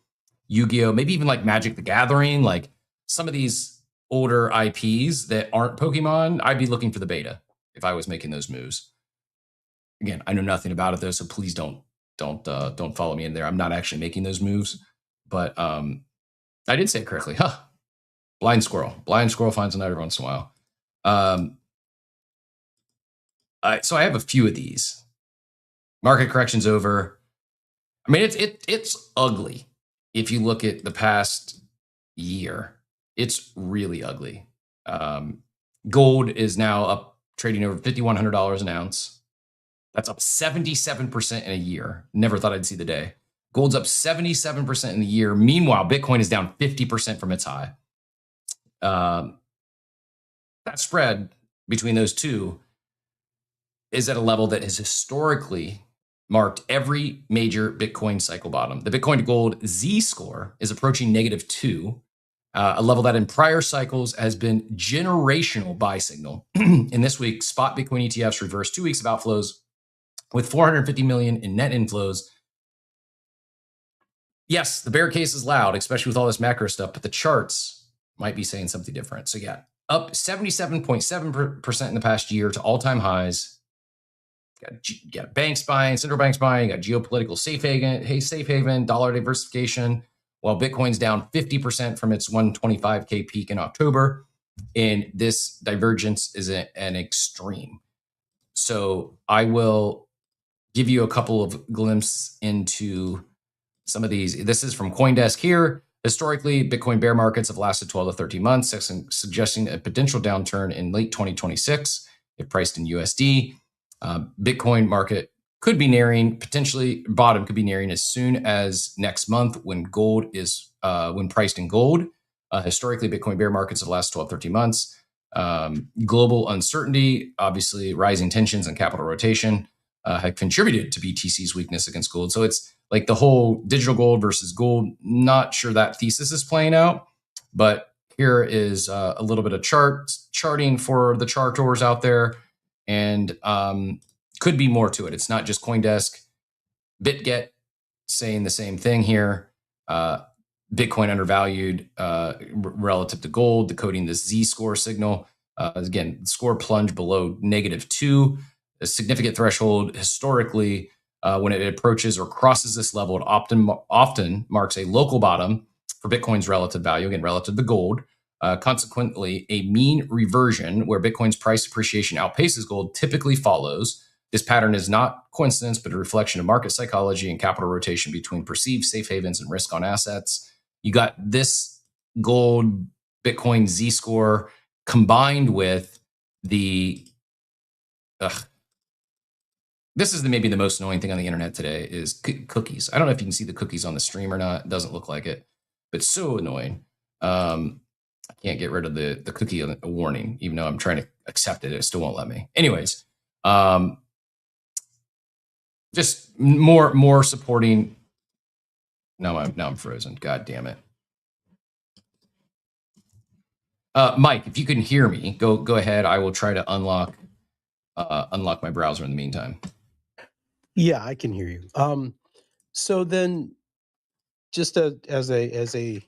Yu-Gi-Oh! Maybe even like Magic the Gathering, like some of these older IPs that aren't Pokemon. I'd be looking for the beta if I was making those moves. Again, I know nothing about it though, so please don't follow me in there. I'm not actually making those moves, but I did say it correctly. Blind squirrel finds a nut every once in a while. So I have a few of these. Market correction's over. I mean, it's ugly. If you look at the past year, it's really ugly. Gold is now up, trading over $5,100 an ounce. That's up 77% in a year. Never thought I'd see the day. Gold's up 77% in the year. Meanwhile, Bitcoin is down 50% from its high. That spread between those two is at a level that has historically marked every major Bitcoin cycle bottom. The Bitcoin to gold Z-score is approaching -2, a level that in prior cycles has been generational buy signal. In this week, spot Bitcoin ETFs reversed 2 weeks of outflows with 450 million in net inflows. Yes, the bear case is loud, especially with all this macro stuff, but the charts might be saying something different. So yeah, up 77.7% in the past year to all-time highs. You got banks buying, central banks buying, you got geopolitical safe haven, dollar diversification, while Bitcoin's down 50% from its 125K peak in October. And this divergence is an extreme. So I will give you a couple of glimpses into some of these. This is from CoinDesk here. Historically, Bitcoin bear markets have lasted 12 to 13 months, suggesting a potential downturn in late 2026 if priced in USD. Bitcoin market could be nearing, potentially bottom could be nearing as soon as next month when gold is, when priced in gold. Historically, Bitcoin bear markets have lasted 12, 13 months. Global uncertainty, obviously rising tensions and capital rotation have contributed to BTC's weakness against gold. So it's like the whole digital gold versus gold, not sure that thesis is playing out, but Here is a little bit of charting for the charters out there, and could be more to it. It's not just CoinDesk. BitGet saying the same thing here. Bitcoin undervalued relative to gold, decoding the Z-score signal. Again, score plunged below -2, a significant threshold historically. When it approaches or crosses this level, it often marks a local bottom for Bitcoin's relative value, again, relative to gold. Consequently, a mean reversion where Bitcoin's price appreciation outpaces gold typically follows. This pattern is not coincidence, but a reflection of market psychology and capital rotation between perceived safe havens and risk on assets. You got this gold Bitcoin Z-score combined with the this is maybe the most annoying thing on the internet today is cookies. I don't know if you can see the cookies on the stream or not. It doesn't look like it, but so annoying. I can't get rid of the cookie warning, even though I'm trying to accept it. It still won't let me. Anyways, just more supporting. Now I'm frozen. God damn it. Mike, if you can hear me, go ahead. I will try to unlock my browser in the meantime. Yeah, I can hear you. So then, just as a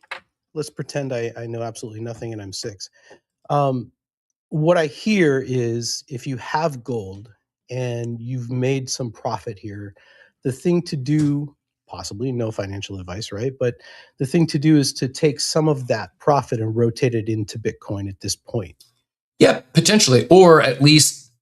let's pretend I know absolutely nothing and I'm 6. What I hear is if you have gold and you've made some profit here, the thing to do, possibly no financial advice, right? But the thing to do is to take some of that profit and rotate it into Bitcoin at this point. Yeah, potentially, or at least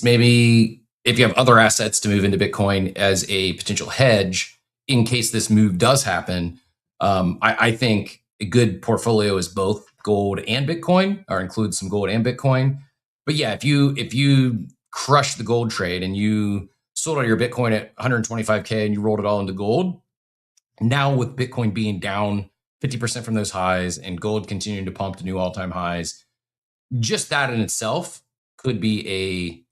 maybe if you have other assets to move into Bitcoin as a potential hedge in case this move does happen. I think a good portfolio is both gold and Bitcoin, or includes some gold and Bitcoin. But yeah, if you crush the gold trade and you sold all your Bitcoin at 125K and you rolled it all into gold, now with Bitcoin being down 50% from those highs and gold continuing to pump to new all-time highs, just that in itself could be a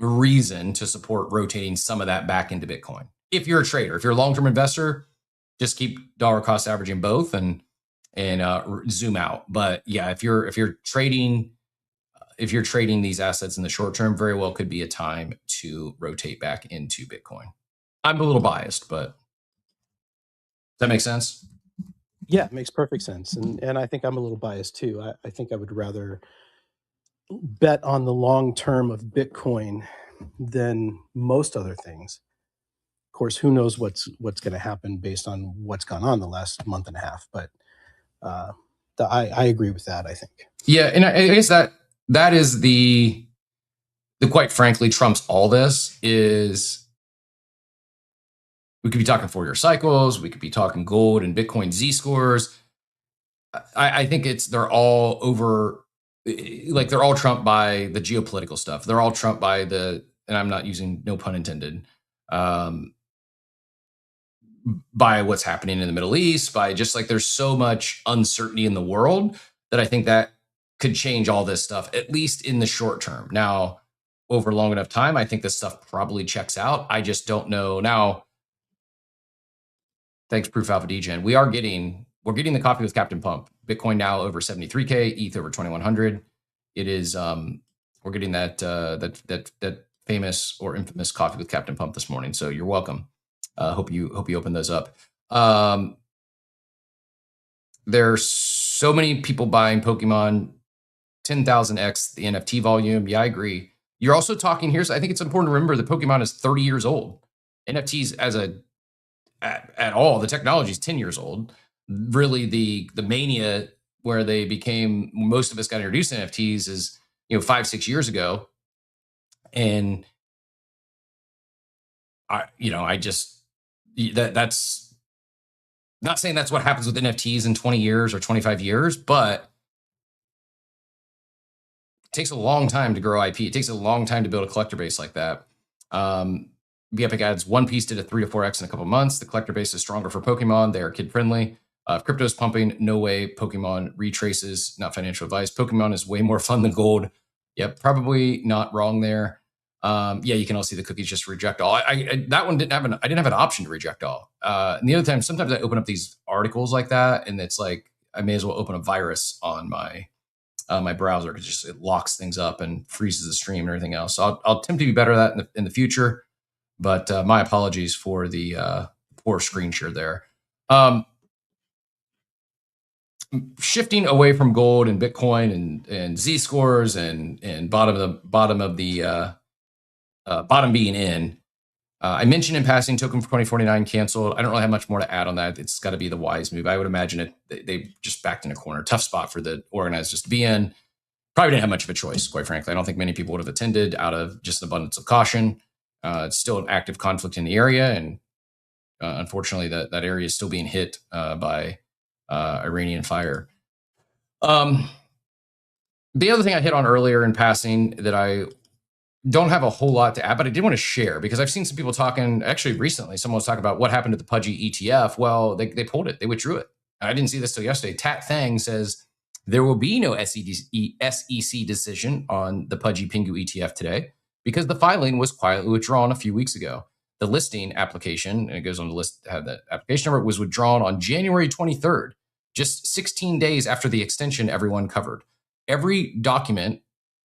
reason to support rotating some of that back into Bitcoin. If you're a trader, if you're a long-term investor, just keep dollar cost averaging both and zoom out. But yeah, if you're trading these assets in the short term, very well could be a time to rotate back into Bitcoin. I'm a little biased, but does that make sense? Yeah, it makes perfect sense. And I think I'm a little biased too. I think I would rather bet on the long term of Bitcoin than most other things. Of course, who knows what's going to happen based on what's gone on the last month and a half. But I agree with that, I think. Yeah, and I guess that is the quite frankly trumps all this is we could be talking 4-year cycles, we could be talking gold and Bitcoin Z-scores. I think they're all over, like they're all trumped by the geopolitical stuff. They're all trumped by and I'm not using no pun intended, by what's happening in the Middle East, by just like there's so much uncertainty in the world that I think that could change all this stuff, at least in the short term. Now, over long enough time, I think this stuff probably checks out. I just don't know. Now, thanks, Proof Alpha Degen. We're getting the coffee with Captain Pump. Bitcoin now over 73K, ETH over 2100. It is we're getting that famous or infamous coffee with Captain Pump this morning. So you're welcome. Hope you open those up. There's so many people buying Pokemon, 10,000x the NFT volume. Yeah, I agree. You're also talking here. So I think it's important to remember that Pokemon is 30 years old. NFTs at all, the technology is 10 years old. Really, the mania where most of us got introduced to NFTs is 5-6 years ago, and that's not saying that's what happens with NFTs in 20 years or 25 years, but it takes a long time to grow IP. It takes a long time to build a collector base like that. Epic adds One Piece did a 3 to 4x in a couple of months. The collector base is stronger for Pokemon. They are kid friendly. If crypto's pumping, no way Pokemon retraces. Not financial advice. Pokemon is way more fun than gold. Yep, probably not wrong there. Yeah, you can all see the cookies just reject all. That one I didn't have an option to reject all. And the other time, sometimes I open up these articles like that, and it's like I may as well open a virus on my my browser because it locks things up and freezes the stream and everything else. So I'll attempt to be better at that in the future. But my apologies for the poor screen share there. Shifting away from gold and Bitcoin and Z scores and bottom being in. I mentioned in passing token for 2049 canceled. I don't really have much more to add on that. It's got to be the wise move. I would imagine they just backed in a corner. Tough spot for the organizers to be in. Probably didn't have much of a choice, quite frankly. I don't think many people would have attended out of just an abundance of caution. It's still an active conflict in the area, and unfortunately, that area is still being hit by Iranian fire. The other thing I hit on earlier in passing that I don't have a whole lot to add, but I did want to share because I've seen some people talking, actually recently, someone was talking about what happened to the Pudgy ETF. Well, they pulled it. They withdrew it. I didn't see this till yesterday. Tat Thang says there will be no SEC decision on the Pudgy Pingu ETF today because the filing was quietly withdrawn a few weeks ago. The listing application, and it goes on to list, have that application number, was withdrawn on January 23rd, just 16 days after the extension everyone covered. Every document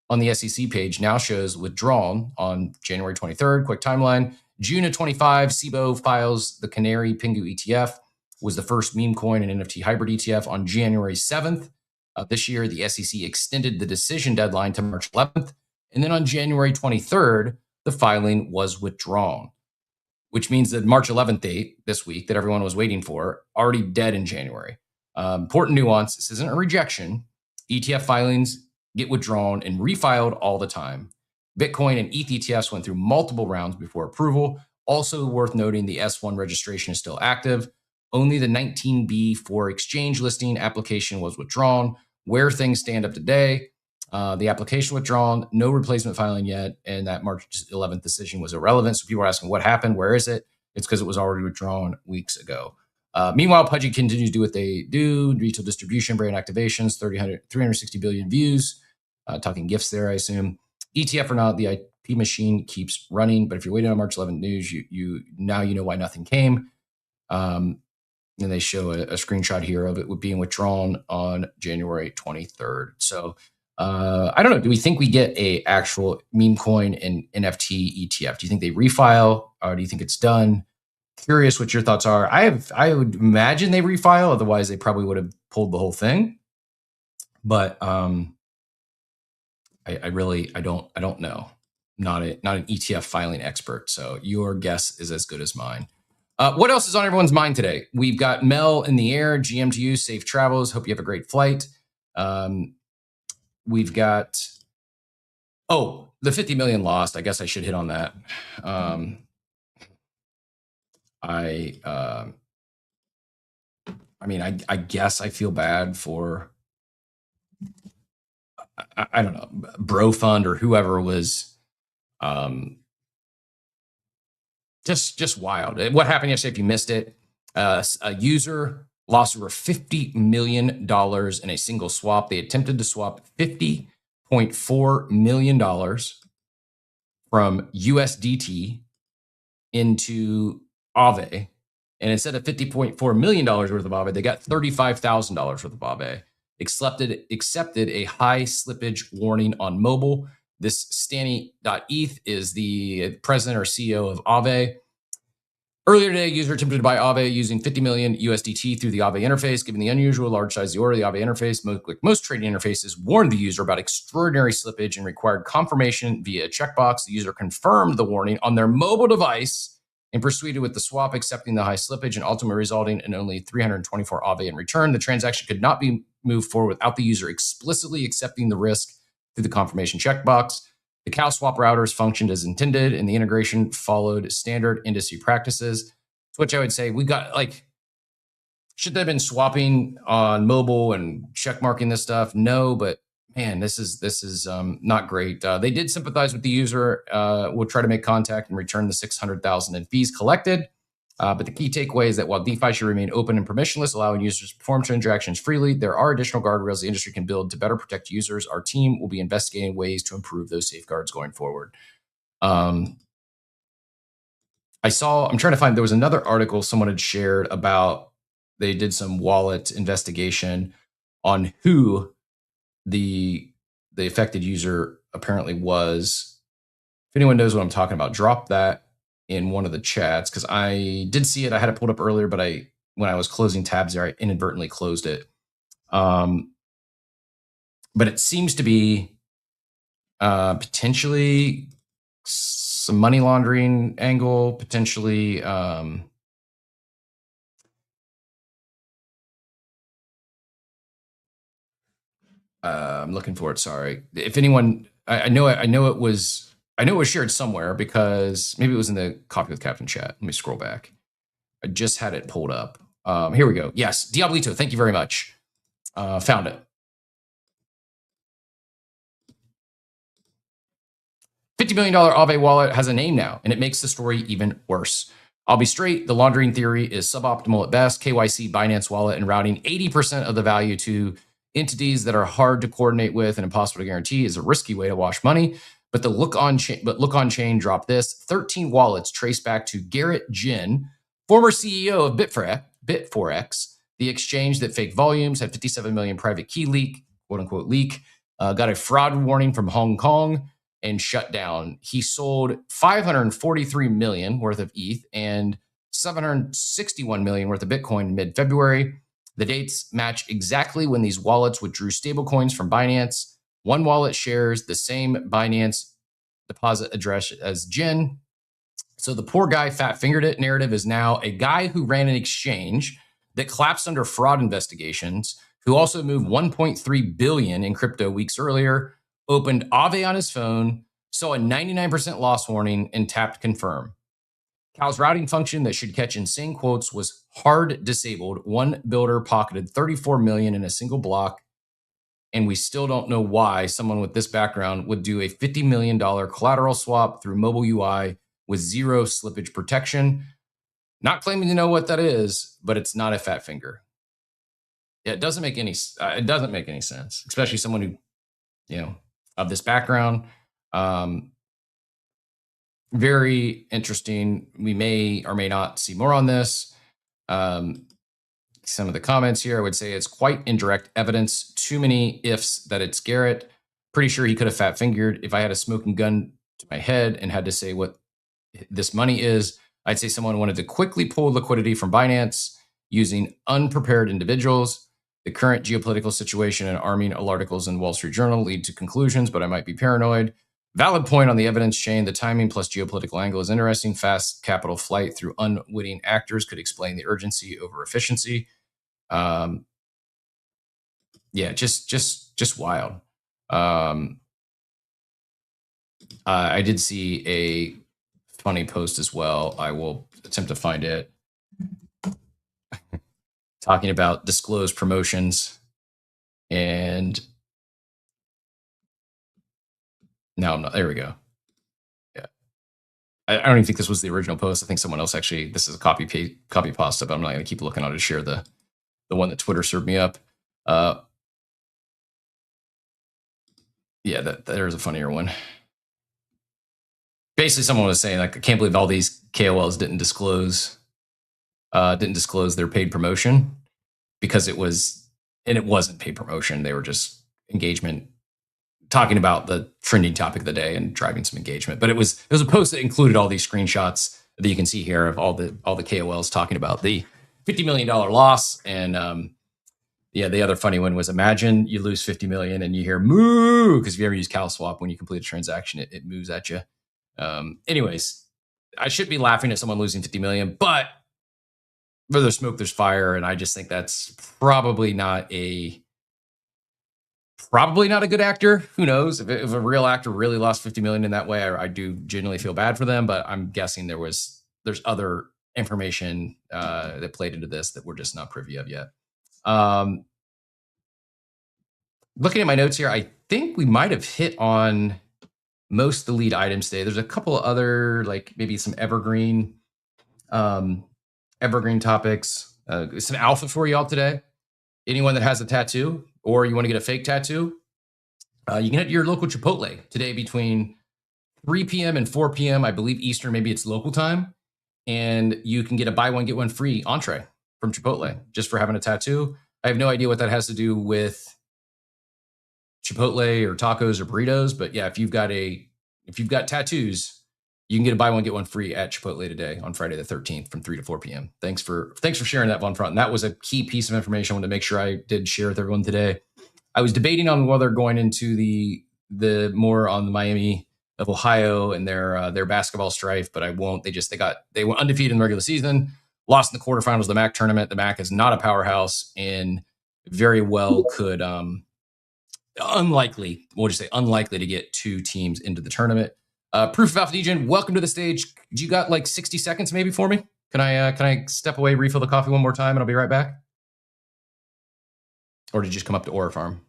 on the SEC page now shows withdrawn on January 23rd. Quick timeline. June of 25, SIBO files the Canary Pingu ETF, was the first meme coin and NFT hybrid ETF. On January 7th of this year, the SEC extended the decision deadline to March 11th. And then on January 23rd, the filing was withdrawn, which means that March 11th date this week that everyone was waiting for, already dead in January. Important nuance, this isn't a rejection. ETF filings get withdrawn and refiled all the time. Bitcoin and ETH ETFs went through multiple rounds before approval. Also worth noting, the S1 registration is still active. Only the 19B for exchange listing application was withdrawn. Where things stand up today, the application withdrawn, no replacement filing yet, and that March 11th decision was irrelevant. So people are asking what happened, where is it? It's because it was already withdrawn weeks ago. Meanwhile, Pudgy continues to do what they do, retail distribution, brand activations, 360 billion views, talking gifts there, I assume. ETF or not, the IP machine keeps running, but if you're waiting on March 11th news, you now you know why nothing came. And they show a screenshot here of it being withdrawn on January 23rd. So I don't know. Do we think we get a actual meme coin and NFT ETF? Do you think they refile, or do you think it's done? Curious what your thoughts are. I would imagine they refile. Otherwise, they probably would have pulled the whole thing. But I don't know. Not an ETF filing expert. So your guess is as good as mine. What else is on everyone's mind today? We've got Mel in the air. GM to you. Safe travels. Hope you have a great flight. We've got, the 50 million lost. I guess I should hit on that. I guess I feel bad for, I don't know, Bro Fund or whoever was just wild. What happened yesterday, if you missed it, a user lost over $50 million in a single swap. They attempted to swap $50.4 million from USDT into Aave. And instead of $50.4 million worth of Aave, they got $35,000 worth of Aave. Accepted a high slippage warning on mobile. This Stanny.eth is the president or CEO of Aave. Earlier today, a user attempted to buy Aave using 50 million USDT through the Aave interface. Given the unusual large size of the order, the Aave interface, most trading interfaces, warned the user about extraordinary slippage and required confirmation via a checkbox. The user confirmed the warning on their mobile device and proceeded with the swap, accepting the high slippage and ultimately resulting in only 324 Aave in return. The transaction could not be moved forward without the user explicitly accepting the risk through the confirmation checkbox. The cow swap routers functioned as intended, and the integration followed standard industry practices. To which I would say, we got should they have been swapping on mobile and check marking this stuff? No, but man, this is not great. They did sympathize with the user. We'll try to make contact and return the $600,000 in fees collected. But the key takeaway is that while DeFi should remain open and permissionless, allowing users to perform transactions freely, there are additional guardrails the industry can build to better protect users. Our team will be investigating ways to improve those safeguards going forward. I'm trying to find, there was another article someone had shared about they did some wallet investigation on who the affected user apparently was. If anyone knows what I'm talking about, drop that in one of the chats, because I did see it. I had it pulled up earlier, but when I was closing tabs there, I inadvertently closed it. But it seems to be potentially some money laundering angle, potentially I'm looking for it. Sorry. If anyone, I know it was shared somewhere, because maybe it was in the Coffee with Captain chat. Let me scroll back. I just had it pulled up. Here we go. Yes, Diablito, thank you very much. Found it. $50 million Aave wallet has a name now, and it makes the story even worse. I'll be straight, the laundering theory is suboptimal at best. KYC, Binance Wallet, and routing 80% of the value to entities that are hard to coordinate with and impossible to guarantee is a risky way to wash money. But Look on Chain dropped this: 13 wallets traced back to Garrett Jin, former CEO of Bitforex, the exchange that faked volumes, had 57 million private key leak, quote unquote leak, got a fraud warning from Hong Kong, and shut down. He sold 543 million worth of ETH and 761 million worth of Bitcoin in mid-February. The dates match exactly when these wallets withdrew stablecoins from Binance. One wallet shares the same Binance deposit address as Jin. So the poor guy fat-fingered it narrative is now a guy who ran an exchange that collapsed under fraud investigations, who also moved 1.3 billion in crypto weeks earlier, opened Aave on his phone, saw a 99% loss warning, and tapped confirm. Cal's routing function that should catch insane quotes was hard disabled. One builder pocketed 34 million in a single block, and we still don't know why someone with this background would do a $50 million collateral swap through mobile UI with zero slippage protection. Not claiming to know what that is, but it's not a fat finger. Yeah, it doesn't make any sense, especially someone who, of this background. Very interesting. We may or may not see more on this. Some of the comments here, I would say it's quite indirect evidence. Too many ifs that it's Garrett. Pretty sure he could have fat fingered. If I had a smoking gun to my head and had to say what this money is, I'd say someone wanted to quickly pull liquidity from Binance using unprepared individuals. The current geopolitical situation and arming articles in Wall Street Journal lead to conclusions, but I might be paranoid. Valid point on the evidence chain. The timing plus geopolitical angle is interesting. Fast capital flight through unwitting actors could explain the urgency over efficiency. Yeah, just wild. I did see a funny post as well. I will attempt to find it. Talking about disclosed promotions, and no, I'm not. There we go. Yeah, I don't even think this was the original post. I think someone else actually. This is a copy pasta, but I'm not going to keep looking. I'll just share the one that Twitter served me up. Yeah, there's a funnier one. Basically, someone was saying, like, I can't believe all these KOLs didn't disclose their paid promotion, because it wasn't paid promotion. They were just engagement, talking about the trending topic of the day and driving some engagement. But it was a post that included all these screenshots that you can see here of all the KOLs talking about the $50 million loss. And the other funny one was, imagine you lose 50 million and you hear moo, because if you ever use CalSwap, when you complete a transaction, it moves at you. Anyways, I should be laughing at someone losing 50 million, but where there's smoke, there's fire. And I just think that's probably not a good actor. Who knows? If a real actor really lost 50 million in that way, I do genuinely feel bad for them, but I'm guessing there's other information that played into this that we're just not privy of yet. Looking at my notes here, I think we might have hit on most of the lead items today. There's a couple of other, like maybe some evergreen topics. Some alpha for y'all today. Anyone that has a tattoo or you want to get a fake tattoo, you can head to your local Chipotle today between 3 p.m. and 4 p.m. I believe Eastern, maybe it's local time. And you can get a buy one, get one free entree. from Chipotle just for having a tattoo. I have no idea what that has to do with Chipotle or tacos or burritos, but yeah, if you've got tattoos, you can get a buy one get one free at Chipotle today on Friday the 13th from 3 to 4 p.m. Thanks for sharing that, Von Front. And that was a key piece of information I wanted to make sure I did share with everyone today. I was debating on whether going into the more on the Miami of Ohio and their basketball strife, but I won't. They went undefeated in the regular season, lost in the quarterfinals of the MAC tournament. The MAC is not a powerhouse and very well could unlikely to get two teams into the tournament. Proof of Alpha Degen, welcome to the stage. Do you got like 60 seconds maybe for me? Can I step away, refill the coffee one more time, and I'll be right back? Or did you just come up to Aura Farm?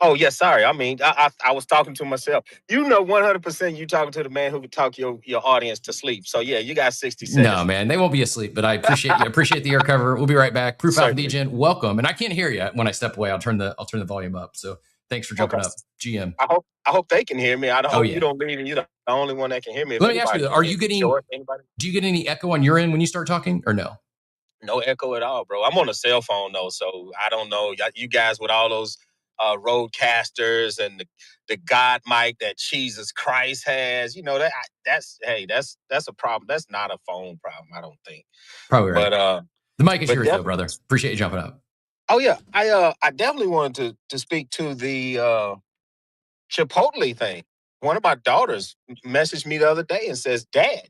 Oh, yeah, sorry. I mean, I was talking to myself. 100% you talking to the man who could talk your audience to sleep. So, yeah, you got 60 seconds. No, man, they won't be asleep, but I appreciate you. Appreciate the air cover. We'll be right back. Proof Alpha Degen, welcome. And I can't hear you when I step away. I'll turn the volume up. So thanks for jumping up, GM. I hope they can hear me. I hope you don't leave and you're the only one that can hear me. Let me ask you, do you get any echo on your end when you start talking or no? No echo at all, bro. I'm on a cell phone though, so I don't know. You guys with all those roadcasters and the God mic that Jesus Christ has, that's a problem. That's not a phone problem, I don't think. Probably right. But the mic is yours though, brother. Appreciate you jumping up. Oh yeah, I definitely wanted to speak to the Chipotle thing. One of my daughters messaged me the other day and says, "Dad,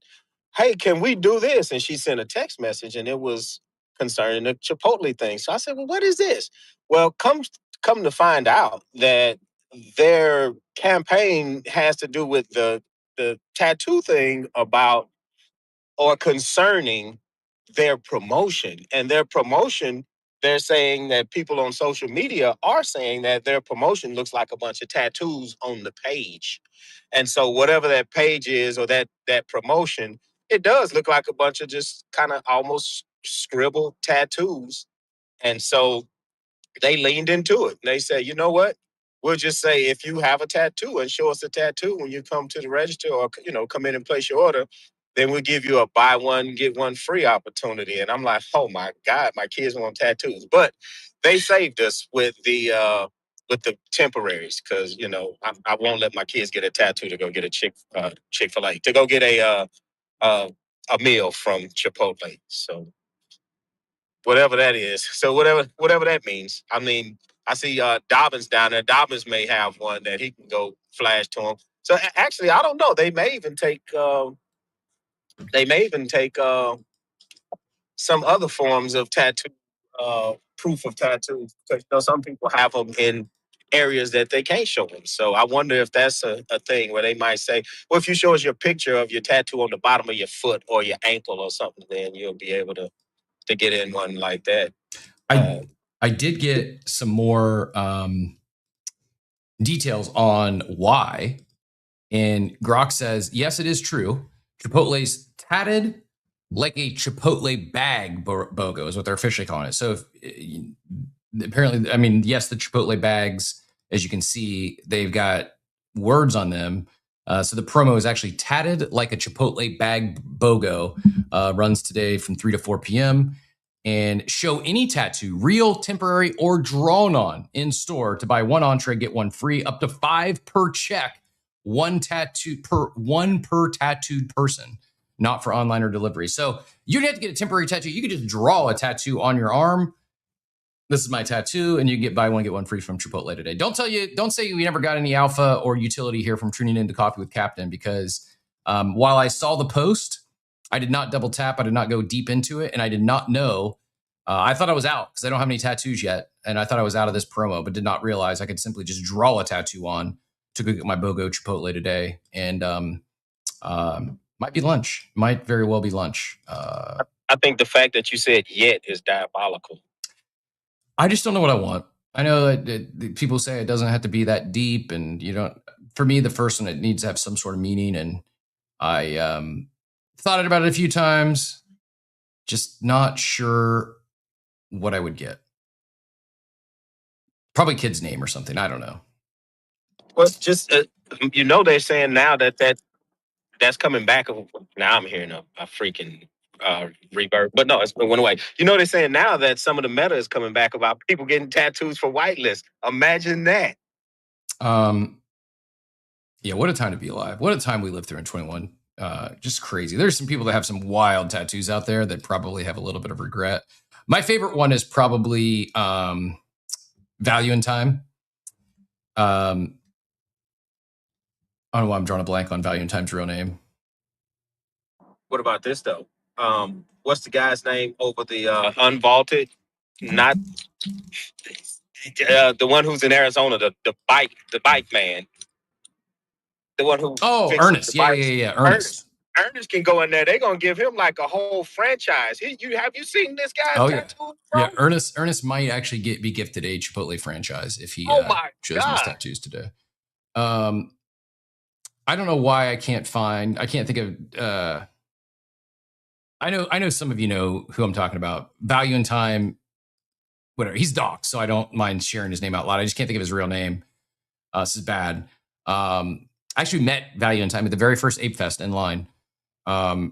hey, can we do this?" And she sent a text message, and it was concerning the Chipotle thing. So I said, "Well, what is this?" Well, come to find out that their campaign has to do with the tattoo thing about or concerning their promotion. And their promotion, they're saying that people on social media are saying that their promotion looks like a bunch of tattoos on the page. And so whatever that page is or that promotion, it does look like a bunch of just kind of almost scribbled tattoos. And so they leaned into it. They said, you know what? We'll just say if you have a tattoo and show us a tattoo when you come to the register or, come in and place your order, then we'll give you a buy one, get one free opportunity. And I'm like, oh my God, my kids want tattoos. But they saved us with the temporaries because, I won't let my kids get a tattoo to go get a Chick-fil-A, to go get a meal from Chipotle. So whatever that is. So whatever that means. I mean, I see Dobbins down there. Dobbins may have one that he can go flash to him. So actually, I don't know. They may even take some other forms of tattoo proof of tattoos because some people have them in areas that they can't show them. So I wonder if that's a thing where they might say, well, if you show us your picture of your tattoo on the bottom of your foot or your ankle or something, then you'll be able to get in one like that. I did get some more details on why. And Grok says, yes, it is true. Chipotle's tatted like a Chipotle bag BOGO is what they're officially calling it. So apparently, I mean, yes, the Chipotle bags, as you can see, they've got words on them. So the promo is actually tatted like a Chipotle bag BOGO, runs today from 3 to 4 p.m. And show any tattoo, real, temporary, or drawn on in store to buy one entree, get one free, up to 5 per check, one per tattooed person, not for online or delivery. So you don't have to get a temporary tattoo. You can just draw a tattoo on your arm. This is my tattoo, and you get buy one, get one free from Chipotle today. Don't say you never got any alpha or utility here from tuning into Coffee with Captain, because while I saw the post, I did not double tap. I did not go deep into it. And I did not know. I thought I was out because I don't have any tattoos yet. And I thought I was out of this promo, but did not realize I could simply just draw a tattoo on to go get my BOGO Chipotle today. And might be lunch. Might very well be lunch. I think the fact that you said yet is diabolical. I just don't know what I want. I know that people say it doesn't have to be that deep. And you don't, for me, the first one, it needs to have some sort of meaning. And I, thought about it a few times, just not sure what I would get. Probably kid's name or something. I don't know. Well, just, they're saying now that's coming back. Now I'm hearing a freaking rebirth. But no, it went away. You know, they're saying now that some of the meta is coming back about people getting tattoos for whitelist. Imagine that. Yeah, what a time to be alive. What a time we lived through in 21. Just crazy. There's some people that have some wild tattoos out there that probably have a little bit of regret. My favorite one is probably Value in Time. I don't know why I'm drawing a blank on Value in Time's real name. What about this though? What's the guy's name over the unvaulted? Not the one who's in Arizona, the bike man. The one who Ernest. Yeah. Ernest. Ernest can go in there. They're gonna give him like a whole franchise. Have you seen this guy's tattoo? Yeah, Ernest might actually be gifted a Chipotle franchise if he shows his tattoos today. I don't know why I can't think of I know some of you know who I'm talking about. Value in Time, whatever. He's doxxed, so I don't mind sharing his name out loud. I just can't think of his real name. This is bad. I actually met Value in Time at the very first Ape Fest in line. Probably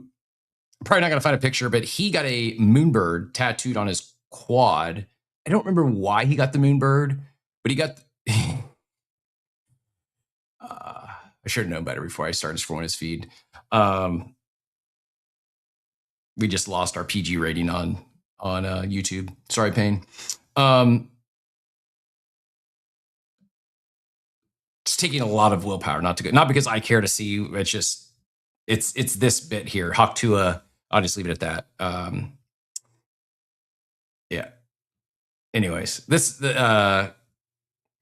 not gonna find a picture, but he got a moonbird tattooed on his quad. I don't remember why he got the moonbird, but he got. I should have known better before I started scrolling his feed. We just lost our PG rating on YouTube. Sorry, Payne. It's taking a lot of willpower not to go. Not because I care to see you. It's just it's this bit here. Haktua. I'll just leave it at that. Yeah. Anyways, I'm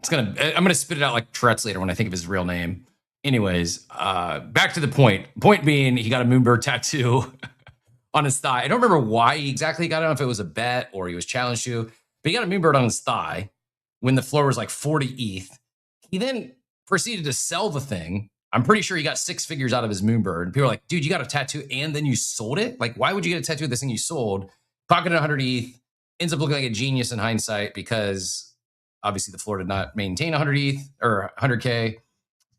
gonna spit it out like Tourette's later when I think of his real name. Anyways, back to the point. Point being, he got a moonbird tattoo on his thigh. I don't remember why he exactly got it. I don't know if it was a bet or he was challenged to, but he got a moonbird on his thigh when the floor was like 40 ETH. He then proceeded to sell the thing. I'm pretty sure he got 6 figures out of his moonbird. People are like, dude, you got a tattoo and then you sold it? Like, why would you get a tattoo of this thing you sold? Pocketed 100 ETH, ends up looking like a genius in hindsight because obviously the floor did not maintain 100 ETH or 100K.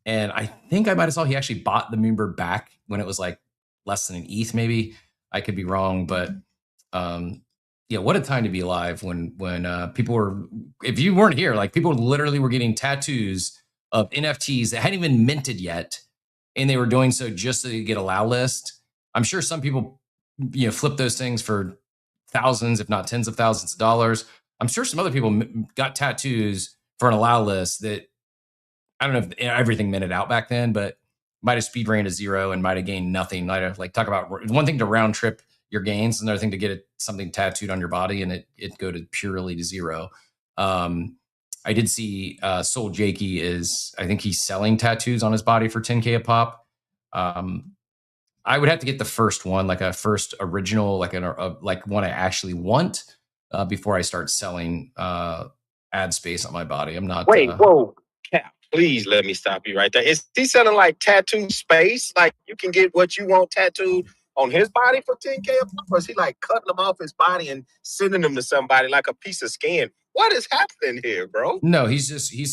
And I think I might have saw he actually bought the moonbird back when it was like less than an ETH, maybe. I could be wrong, but yeah, what a time to be alive when people were, if you weren't here, like people literally were getting tattoos of NFTs that hadn't even minted yet, and they were doing so just so they could get a allow list. I'm sure some people, flip those things for thousands, if not tens of thousands of dollars. I'm sure some other people got tattoos for an allow list that I don't know if everything minted out back then, but might have speed ran to zero and might have gained nothing. Might have talk about one thing to round trip your gains, another thing to get something tattooed on your body and it go to purely to zero. I did see Soul Jakey I think he's selling tattoos on his body for 10K a pop. I would have to get the first one, like a first original, like one I actually want before I start selling ad space on my body. I'm not. Wait, whoa, Cap, please let me stop you right there. Is he selling like tattoo space? Like you can get what you want tattooed on his body for 10K a pop? Or is he like cutting them off his body and sending them to somebody like a piece of skin? What is happening here, bro? No, he's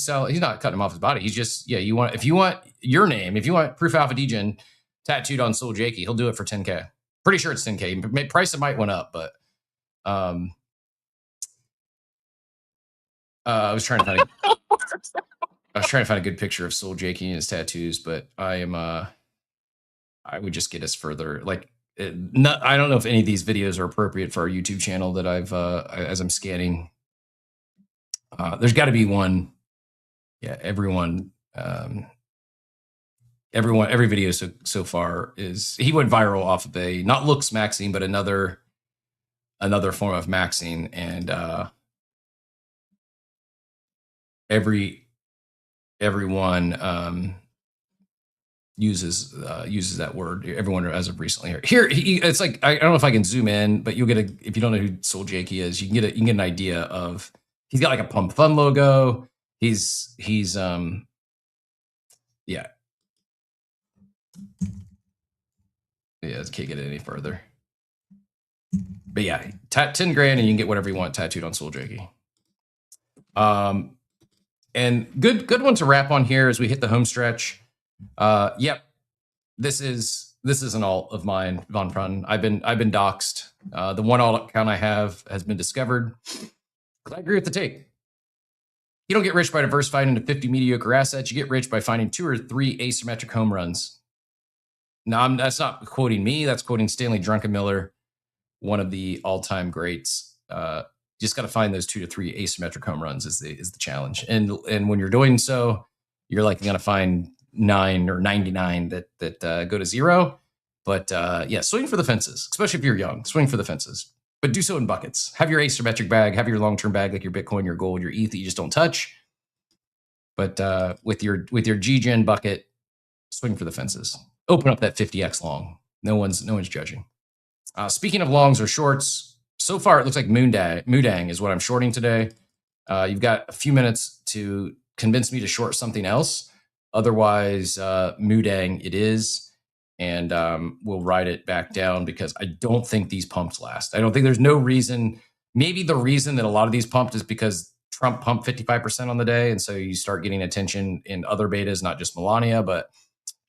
not cutting him off his body. He's just, if you want your name, if you want Proof Alpha Degen tattooed on Soul Jakey, he'll do it for 10K. Pretty sure it's 10K. Price it might went up, but I was trying to find a good picture of Soul Jakey and his tattoos, but I would just get us further. Like, I don't know if any of these videos are appropriate for our YouTube channel that as I'm scanning. There's got to be one. Yeah, every video so far he went viral off of not looks maxing, but another form of maxing, and everyone uses that word. Everyone as of recently here. It's like I don't know if I can zoom in, but you'll get if you don't know who Soul Jakey is, you can get an idea of. He's got like a Pump Fun logo. He's yeah. Can't get it any further. But yeah, 10 grand and you can get whatever you want tattooed on Soul Jakey. And good one to wrap on here as we hit the home stretch. Yep. This is this isn't all of mine, Von Prun. I've been doxxed. The one alt account I have has been discovered. I agree with the take. You don't get rich by diversifying into 50 mediocre assets. You get rich by finding 2 or 3 asymmetric home runs. Now, that's not quoting me. That's quoting Stanley Druckenmiller, one of the all-time greats. Just got to find those 2 to 3 asymmetric home runs is the challenge. And when you're doing so, you're likely going to find 9 or 99 that go to 0. But yeah, swing for the fences, especially if you're young. Swing for the fences, but do so in buckets. Have your asymmetric bag, have your long-term bag like your Bitcoin, your gold, your ETH that you just don't touch. But with your GGen bucket, swing for the fences. Open up that 50x long. No one's judging. Speaking of longs or shorts, so far it looks like Moodang is what I'm shorting today. You've got a few minutes to convince me to short something else. Otherwise, Moodang it is, and we'll ride it back down because I don't think these pumps last. I don't think there's no reason. Maybe the reason that a lot of these pumped is because Trump pumped 55% on the day, and so you start getting attention in other betas, not just Melania, but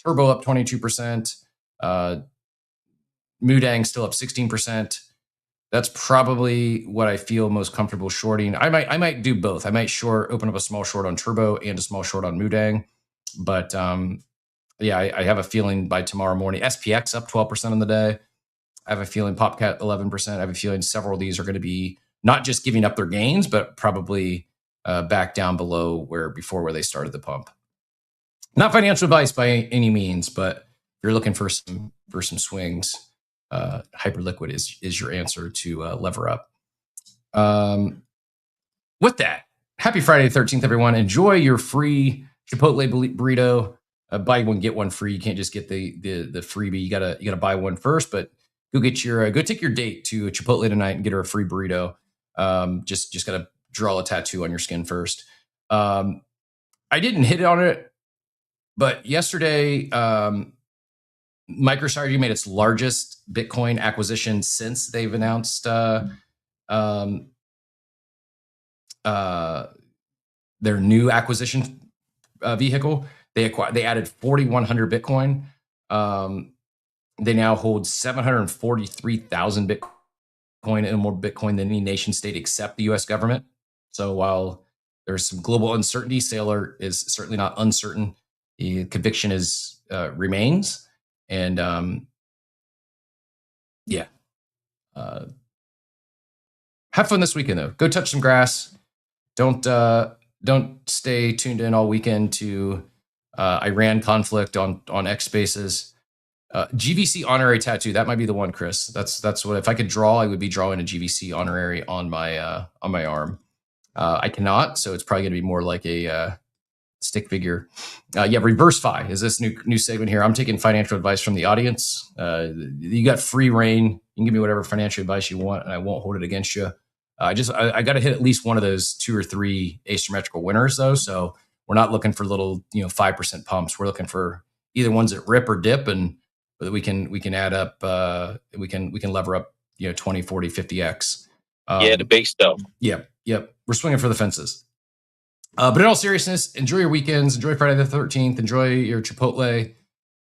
Turbo up 22%. Moodang still up 16%. That's probably what I feel most comfortable shorting. I might do both. I might open up a small short on Turbo and a small short on Moodang. But yeah, I have a feeling by tomorrow morning, SPX up 12% on the day. I have a feeling PopCat 11%. I have a feeling several of these are going to be not just giving up their gains, but probably back down below where they started the pump. Not financial advice by any means, but if you're looking for some swings, Hyperliquid is your answer to lever up. With that, happy Friday the 13th, everyone. Enjoy your free Chipotle burrito. Buy one, get one free. You can't just get the freebie. You gotta buy one first, but go take your date to Chipotle tonight and get her a free burrito. Just gotta draw a tattoo on your skin first. I didn't hit on it, but yesterday, MicroStrategy made its largest Bitcoin acquisition since they've announced their new acquisition vehicle. They added 4,100 Bitcoin. They now hold 743,000 Bitcoin and more Bitcoin than any nation state except the U.S. government. So while there's some global uncertainty, Saylor is certainly not uncertain. The conviction remains. And yeah, have fun this weekend though. Go touch some grass. Don't stay tuned in all weekend to Iran conflict on X Spaces. GVC honorary tattoo, that might be the one, Chris. That's what, if I could draw, I would be drawing a GVC honorary on my arm. I cannot, so it's probably going to be more like a stick figure. Yeah, Reverse Fi is this new segment here. I'm taking financial advice from the audience. You got free reign. You can give me whatever financial advice you want, and I won't hold it against you. I got to hit at least one of those 2 or 3 asymmetrical winners though. So we're not looking for little 5% pumps. We're looking for either ones that rip or dip, and we can add up. We can lever up 20, 40, 50x. Yeah, the big stuff. Yep. We're swinging for the fences. But in all seriousness, enjoy your weekends. Enjoy Friday the 13th. Enjoy your Chipotle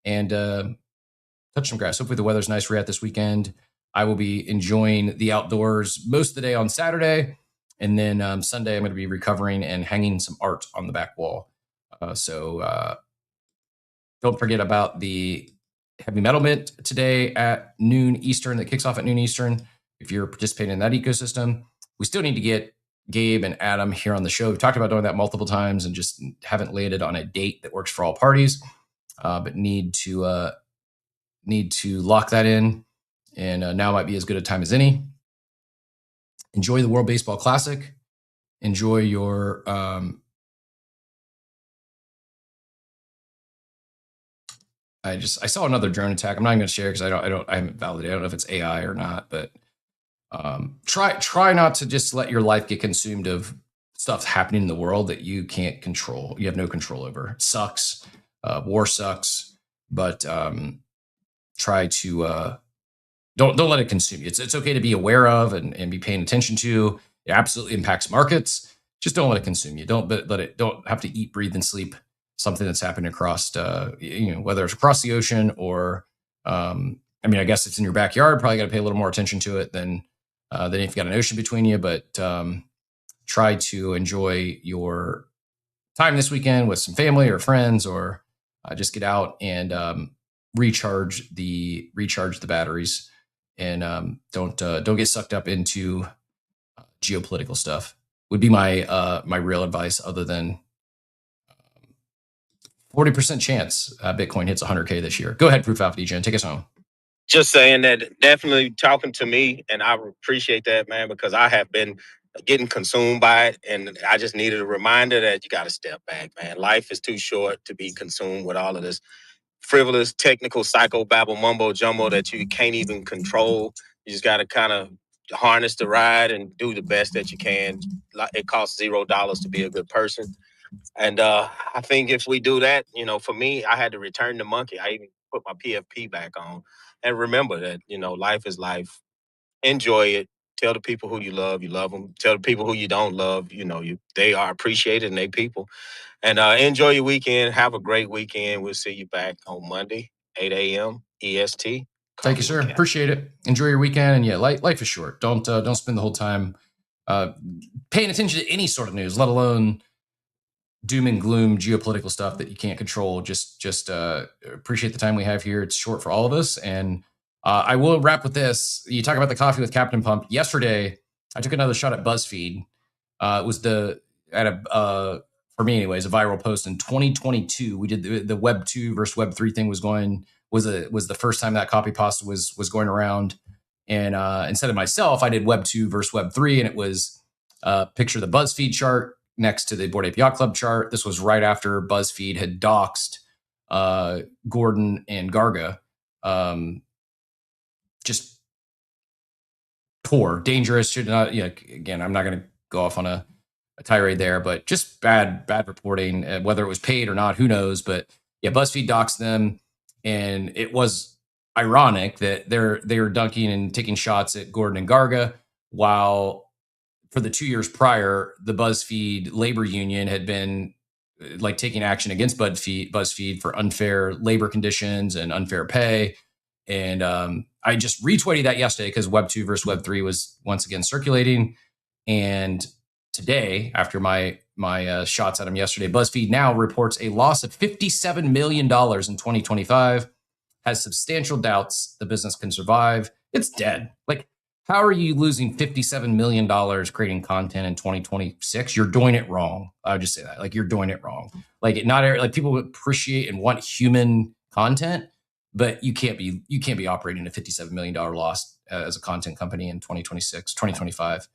and touch some grass. Hopefully the weather's nice for you this weekend. I will be enjoying the outdoors most of the day on Saturday. And then Sunday, I'm going to be recovering and hanging some art on the back wall. So don't forget about the Heavy Metal Mint today at noon Eastern. That kicks off at noon Eastern. If you're participating in that ecosystem, we still need to get Gabe and Adam here on the show. We've talked about doing that multiple times and just haven't landed on a date that works for all parties, but need to lock that in. And now might be as good a time as any. Enjoy the World Baseball Classic. Enjoy your I saw another drone attack. I'm not even going to share because I haven't validated. I don't know if it's AI or not, but try not to just let your life get consumed of stuff happening in the world that you can't control. You have no control over. It sucks. War sucks, but try to don't let it consume you. It's okay to be aware of and be paying attention to. It absolutely impacts markets. Just don't let it consume you. Don't have to eat, breathe, and sleep something that's happening across whether it's across the ocean or I mean, I guess it's in your backyard. Probably got to pay a little more attention to it than if you've got an ocean between you. But try to enjoy your time this weekend with some family or friends, or just get out and recharge the batteries, and don't get sucked up into geopolitical stuff. Would be my my real advice, other than 40% chance Bitcoin hits 100K this year. Go ahead, Proof Alpha DJ, and take us home. Just saying that, definitely talking to me, and I appreciate that, man, because I have been getting consumed by it, and I just needed a reminder that you got to step back, man. Life is too short to be consumed with all of this frivolous, technical, psychobabble, mumbo jumbo that you can't even control. You just got to kind of harness the ride and do the best that you can. It costs $0 to be a good person. And I think if we do that, for me, I had to return the monkey. I even put my PFP back on. And remember that, life is life. Enjoy it. Tell the people who you love them. Tell the people who you don't love, they are appreciated and they people. And enjoy your weekend. Have a great weekend. We'll see you back on Monday, 8 a.m. EST. Thank you, sir. Appreciate it. Enjoy your weekend. And yeah, life is short. Don't spend the whole time paying attention to any sort of news, let alone doom and gloom geopolitical stuff that you can't control. Just appreciate the time we have here. It's short for all of us. And I will wrap with this. You talk about the coffee with Captain Pump. Yesterday, I took another shot at BuzzFeed. It was for me anyways, a viral post in 2022. We did the Web 2 versus Web 3 thing was the first time that copy pasta was going around. And instead of myself, I did Web 2 versus Web 3, and it was picture the BuzzFeed chart next to the Board Ape Yacht Club chart. This was right after BuzzFeed had doxed Gordon and Garga. Just poor, dangerous, should not, again, I'm not going to go off on a tirade there, but just bad reporting, whether it was paid or not, who knows. But yeah, BuzzFeed doxed them, and it was ironic that they were dunking and taking shots at Gordon and Garga, while for the 2 years prior, the BuzzFeed labor union had been taking action against BuzzFeed for unfair labor conditions and unfair pay. And I just retweeted that yesterday because Web 2 versus Web 3 was once again circulating. And today, after my shots at them yesterday, BuzzFeed now reports a loss of $57 million in 2025, has substantial doubts the business can survive. It's dead. How are you losing $57 million creating content in 2026? You're doing it wrong. I would just say that. You're doing it wrong. People appreciate and want human content, but you can't be operating a $57 million loss as a content company in 2026, 2025.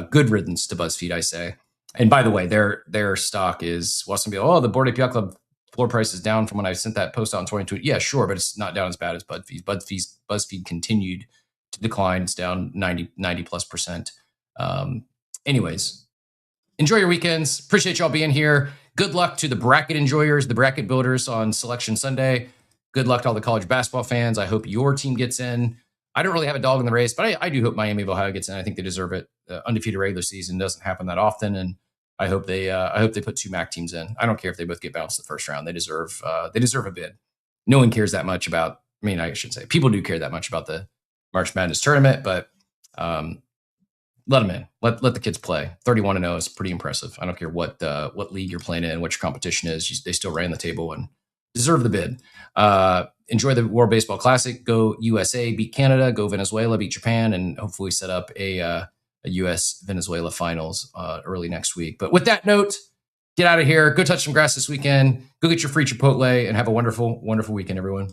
Good riddance to BuzzFeed, I say. And by the way, their stock is, well, some people, the Board Ape Yacht Club floor price is down from when I sent that post out in 2022. Yeah, sure, but it's not down as bad as BuzzFeed. BuzzFeed continued to decline. It's down 90 plus percent. Anyways, enjoy your weekends. Appreciate y'all being here. Good luck to the bracket enjoyers, the bracket builders on Selection Sunday. Good luck to all the college basketball fans. I hope your team gets in. I don't really have a dog in the race, but I do hope Miami of Ohio gets in. I think they deserve it. Undefeated regular season doesn't happen that often, and I hope they put two MAC teams in. I don't care if they both get bounced the first round. They deserve a bid. No one cares that much about. I mean, I should say people do care that much about the March Madness tournament, but let them in. Let the kids play. 31-0 is pretty impressive. I don't care what league you're playing in, what your competition is. They still ran the table and deserve the bid. Enjoy the World Baseball Classic. Go USA, beat Canada. Go Venezuela, beat Japan, and hopefully set up a US Venezuela finals early next week. But with that note, get out of here. Go touch some grass this weekend. Go get your free Chipotle and have a wonderful, wonderful weekend, everyone.